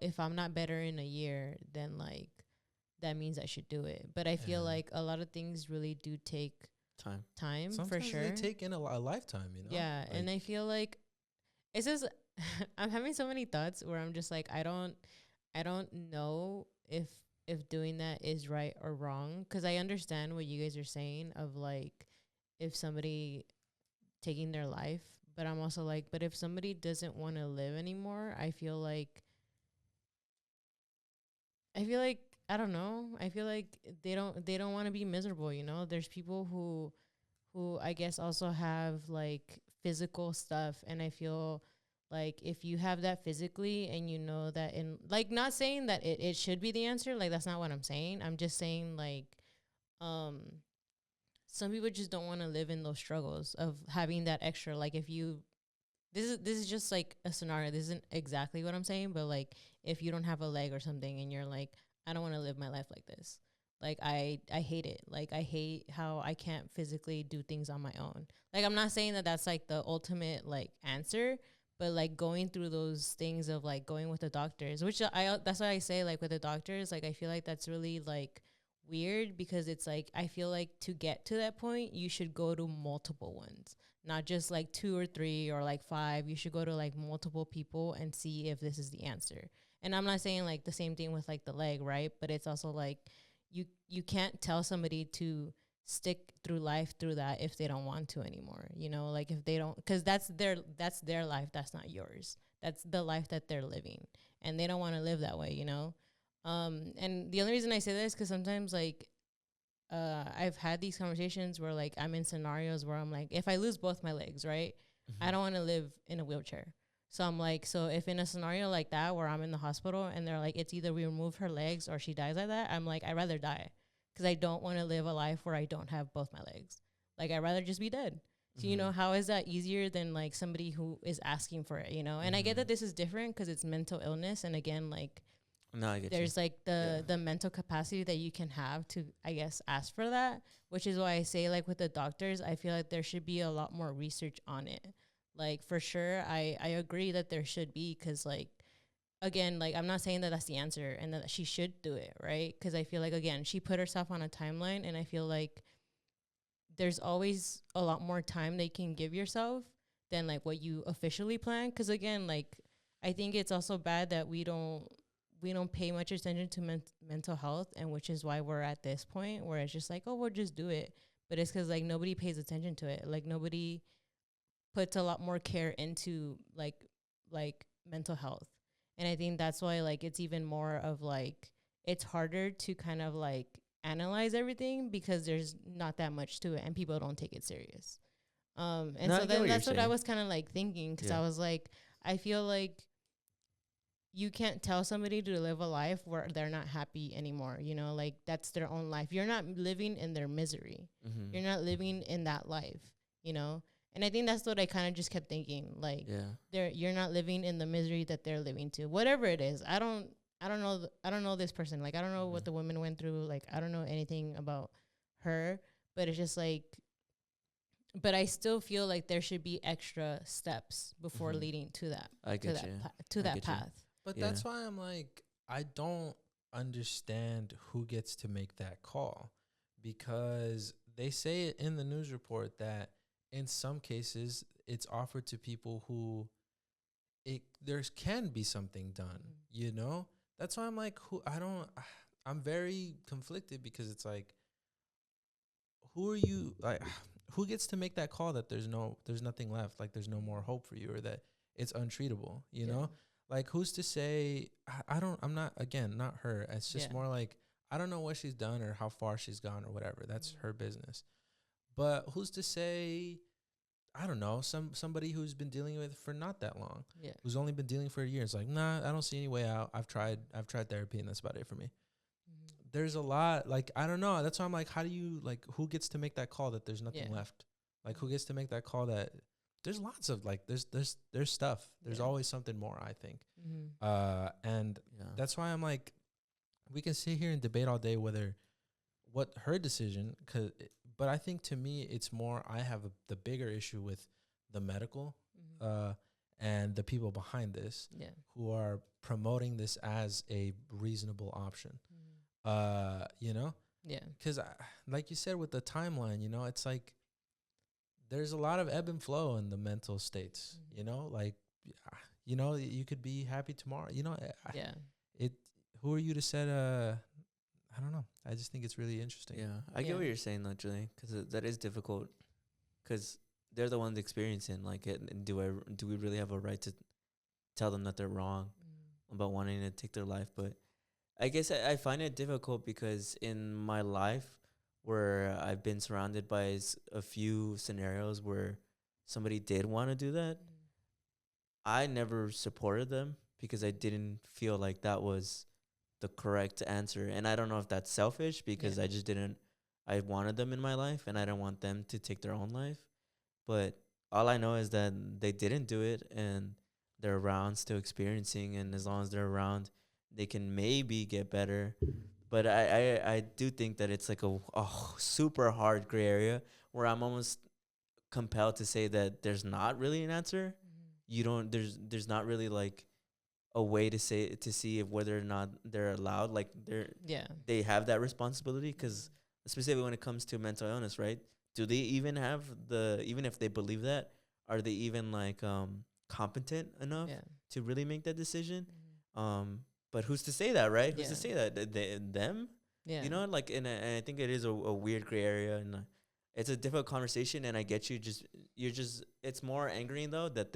if I'm not better in a year, then like that means I should do it. But I feel like a lot of things really do take time Sometimes for sure. they take in a lifetime, Yeah, like, and I feel like it's just I'm having so many thoughts where I'm just like, I don't know if doing that is right or wrong, because I understand what you guys are saying of like if somebody taking their life, but I'm also like, but if somebody doesn't want to live anymore, I feel like I don't know. I feel like they don't want to be miserable, There's people who I guess also have like physical stuff, and I feel like if you have that physically and that in like, not saying that it should be the answer, like that's not what I'm saying. I'm just saying like some people just don't want to live in those struggles of having that extra, like if you this is just like a scenario. This isn't exactly what I'm saying, but like if you don't have a leg or something and you're like, I don't want to live my life like this. Like, I hate it. Like, I hate how I can't physically do things on my own. Like, I'm not saying that that's, like, the ultimate, like, answer. But, like, going through those things of, like, going with the doctors. Which that's why I say, like, with the doctors, like, I feel like that's really, like, weird because it's like I feel like to get to that point you should go to multiple ones, not just like 2 or 3 or like 5. You should go to like multiple people and see if this is the answer. And I'm not saying like the same thing with like the leg, right? But it's also like you can't tell somebody to stick through life through that if they don't want to anymore, you know, like if they don't, because that's their life, that's not yours, that's the life that they're living, and they don't want to live that way, you know. And the only reason I say this is because sometimes like I've had these conversations where like I'm in scenarios where I'm like, if I lose both my legs, right, I don't want to live in a wheelchair. So I'm like, so if in a scenario like that where I'm in the hospital and they're like, it's either we remove her legs or she dies like that, I'm like, I'd rather die because I don't want to live a life where I don't have both my legs. Like, I'd rather just be dead. So, you know, how is that easier than like somebody who is asking for it, you know? And I get that this is different because it's mental illness. And again, like, No, I get there's you. like the mental capacity that you can have to, I guess, ask for that, which is why I say like with the doctors, I feel like there should be a lot more research on it. Like, for sure, I agree that there should be, because like, again, like, I'm not saying that that's the answer and that she should do it, right? Because I feel like, again, she put herself on a timeline, and I feel like there's always a lot more time they can give yourself than like what you officially plan. Because again, like, I think it's also bad that we don't pay much attention to mental health, and which is why we're at this point where it's just like, oh, we'll just do it. But it's because like nobody pays attention to it. Like, nobody puts a lot more care into like mental health. And I think that's why like it's even more of like, it's harder to kind of like analyze everything because there's not that much to it and people don't take it serious. And No, I so get then what you're that's what I saying. was kind of like thinking, because Yeah. I was like, I feel like you can't tell somebody to live a life where they're not happy anymore, you know, like that's their own life. You're not living in their misery. You're not living in that life, you know. And I think that's what I kind of just kept thinking, like, Yeah. you're not living in the misery that they're living to, whatever it is. I don't know. I don't know this person. Like, I don't know what the woman went through. Like, I don't know anything about her, but it's just like, but I still feel like there should be extra steps before leading to that, I get you. to I that get you. path. But Yeah. that's why I'm like, I don't understand who gets to make that call, because they say it in the news report that in some cases it's offered to people who there can be something done, you know? That's why I'm like, I'm very conflicted, because it's like, who are you, like, who gets to make that call that there's nothing left, like there's no more hope for you, or that it's untreatable, you know? Like, who's to say? I'm not, again, not her. It's just more like, I don't know what she's done or how far she's gone or whatever. That's her business. But who's to say? I don't know. Somebody who's been dealing with it for not that long, who's only been dealing for a year. It's like, nah, I don't see any way out. I've tried therapy, and that's about it for me. There's a lot, like, I don't know. That's why I'm like, how do you, like, who gets to make that call that there's nothing left? Like, who gets to make that call that there's lots of, like, there's stuff. There's always something more, I think. And that's why I'm like, we can sit here and debate all day what her decision, but I think, to me, it's more, I have the bigger issue with the medical and the people behind this who are promoting this as a reasonable option. You know? Yeah. Because, like you said, with the timeline, you know, it's like there's a lot of ebb and flow in the mental states, you know? Like, you know, you could be happy tomorrow, you know? Who are you to set I don't know. I just think it's really interesting. Yeah, I get what you're saying, though, Julie, because that is difficult, because they're the ones experiencing, like, it. And do we really have a right to tell them that they're wrong about wanting to take their life? But I guess I find it difficult because in my life, where I've been surrounded by a few scenarios where somebody did want to do that, I never supported them because I didn't feel like that was the correct answer. And I don't know if that's selfish, because I wanted them in my life and I don't want them to take their own life. But all I know is that they didn't do it, and they're around still experiencing. And as long as they're around, they can maybe get better. But I do think that it's like a super hard gray area where I'm almost compelled to say that there's not really an answer. There's not really like a way to see if whether or not they're allowed, like Yeah. they have that responsibility. Because specifically when it comes to mental illness, right? Do they even have even if they believe that, are they even like competent enough Yeah. to really make that decision? Mhm. But who's to say that, right? Who's to Yeah. say that them? Yeah. You know, like, and I think it is a weird gray area, and it's a difficult conversation. And I get you. It's more angering though that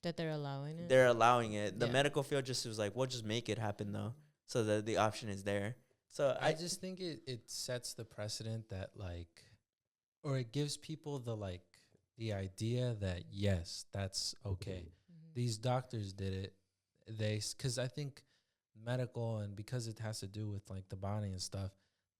That they're allowing it. they're allowing it. The Yeah. medical field just was like, well, just make it happen though, so that the option is there. So I just think it sets the precedent that like, or it gives people the idea that yes, that's okay. Mhm. These doctors did it. Because I think medical, and because it has to do with like the body and stuff,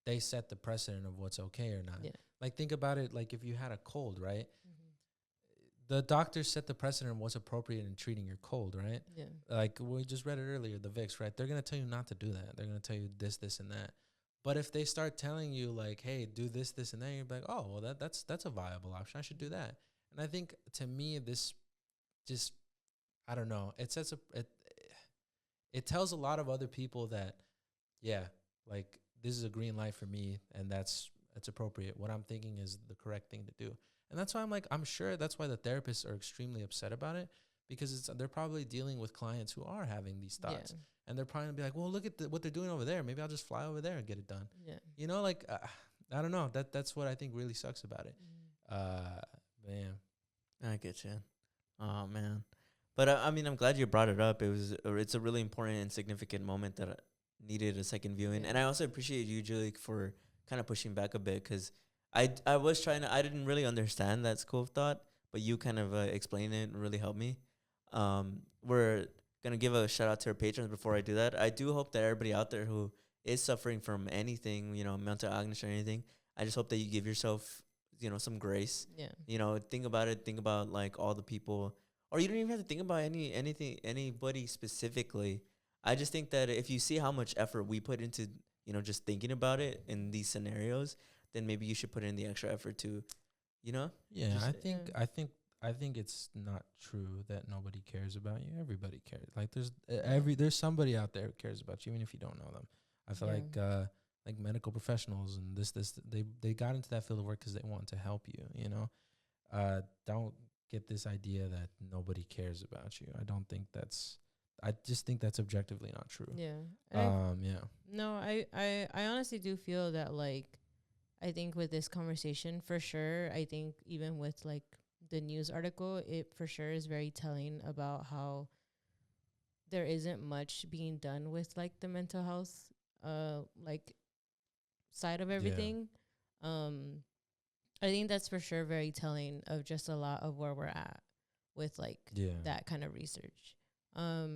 they set the precedent of what's okay or not. Yeah. Like think about it, like if you had a cold, right? Mhm. The doctors set the precedent of what's appropriate in treating your cold, right? Yeah. Like we just read it earlier, the Vicks, right? They're gonna tell you not to do that. They're gonna tell you this, this, and that. But if they start telling you like, hey, do this, this, and that, you're like, oh, well, that's a viable option. I should do that. And I think to me, this just, I don't know. It tells a lot of other people that, yeah, like this is a green light for me, and that's appropriate. What I'm thinking is the correct thing to do. And that's why I'm sure that's why the therapists are extremely upset about it, because they're probably dealing with clients who are having these thoughts. Yeah. And they're probably gonna be like, well, look at what they're doing over there. Maybe I'll just fly over there and get it done. Yeah. You know, like, I don't know. That's what I think really sucks about it. Mhm. Man. I get you. Oh man, but I mean, I'm glad you brought it up. It's a really important and significant moment that needed a second viewing, Yeah. and I also appreciate you, Julie, for kind of pushing back a bit, because I was trying to, I didn't really understand that school of thought, but you kind of explained it and really helped me. We're gonna give a shout out to our patrons before I do that. I do hope that everybody out there who is suffering from anything, mental illness or anything, I just hope that you give yourself, some grace. Yeah. Think about it. Think about like all the people, or you don't even have to think about anybody specifically. I just think that if you see how much effort we put into, just thinking about it in these scenarios, then maybe you should put in the extra effort to, Yeah, just- I think it's not true that nobody cares about you. Everybody cares. Like there's somebody out there who cares about you, even if you don't know them. I feel Yeah. like medical professionals and this they got into that field of work because they want to help you. Don't get this idea that nobody cares about you. I just think that's objectively not true. Yeah. And Yeah. no, I honestly do feel that like I think with this conversation for sure, I think even with like the news article, it for sure is very telling about how there isn't much being done with like the mental health like side of everything. Um I think that's for sure very telling of just a lot of where we're at with like Yeah. that kind of research.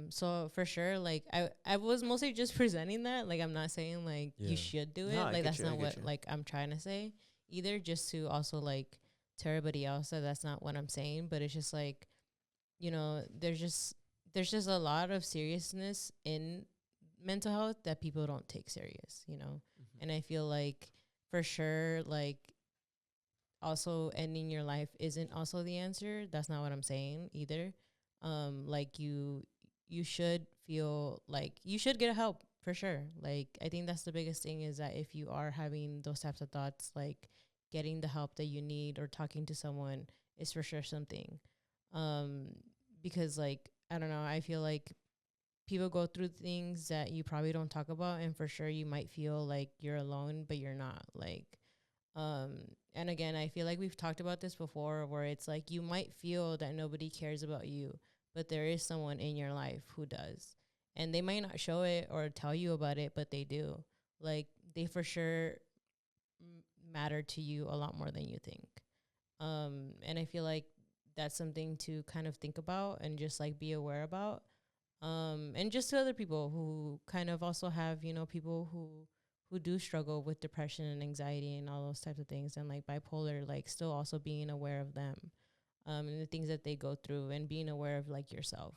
So for sure, like I was mostly just presenting that. Like I'm not saying like Yeah. you should do it. No, I Like get that's you, I not get what you. like I'm trying to say either. Just to also like tell everybody else that that's not what I'm saying. But it's just like, there's just a lot of seriousness in mental health that people don't take serious. And I feel like for sure, like also ending your life isn't also the answer. That's not what I'm saying either. Like you should feel like you should get help for sure. Like I think that's the biggest thing is that if you are having those types of thoughts, like getting the help that you need or talking to someone is for sure something. Because like I don't know, I feel like people go through things that you probably don't talk about, and for sure you might feel like you're alone, but you're not. Like and again, I feel like we've talked about this before where it's like you might feel that nobody cares about you, but there is someone in your life who does. And they might not show it or tell you about it, but they do. Like they for sure matter to you a lot more than you think. And I feel like that's something to kind of think about and just like be aware about. And just to other people who kind of also have, people who do struggle with depression and anxiety and all those types of things and like bipolar, like still also being aware of them, and the things that they go through and being aware of like yourself.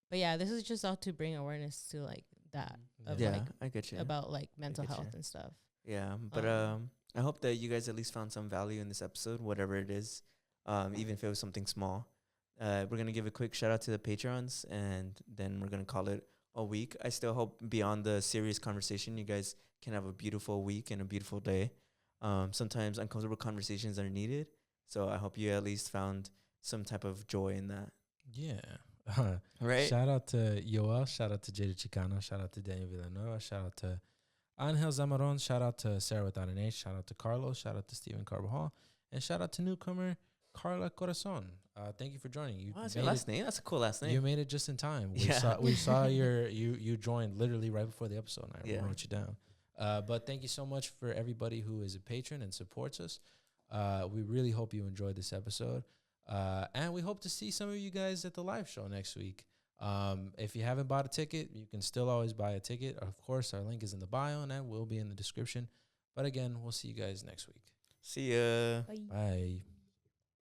But yeah, this is just all to bring awareness to like that of Yeah, like I get you. about like mental get health you. and stuff. Yeah, but I hope that you guys at least found some value in this episode, whatever it is, even if it was something small. We're gonna give a quick shout out to the patrons, and then we're gonna call it a week. I still hope beyond the serious conversation, you guys can have a beautiful week and a beautiful day. Sometimes uncomfortable conversations are needed, so I hope you at least found some type of joy in that. Yeah. Right? Shout out to Yoel. Shout out to Jada Chicano. Shout out to Daniel Villanueva. Shout out to Angel Zamaron. Shout out to Sarah without an H. Shout out to Carlos. Shout out to Stephen Carbajal. And shout out to newcomer Carla Corazon. Thank you for joining. You That's your last name? That's a cool last name. You made it just in time. Yeah. We saw you joined literally right before the episode, and I Yeah. wrote you down. But thank you so much for everybody who is a patron and supports us. We really hope you enjoyed this episode. And we hope to see some of you guys at the live show next week. If you haven't bought a ticket, you can still always buy a ticket. Of course, our link is in the bio, and that will be in the description. But again, we'll see you guys next week. See ya. Bye. Bye.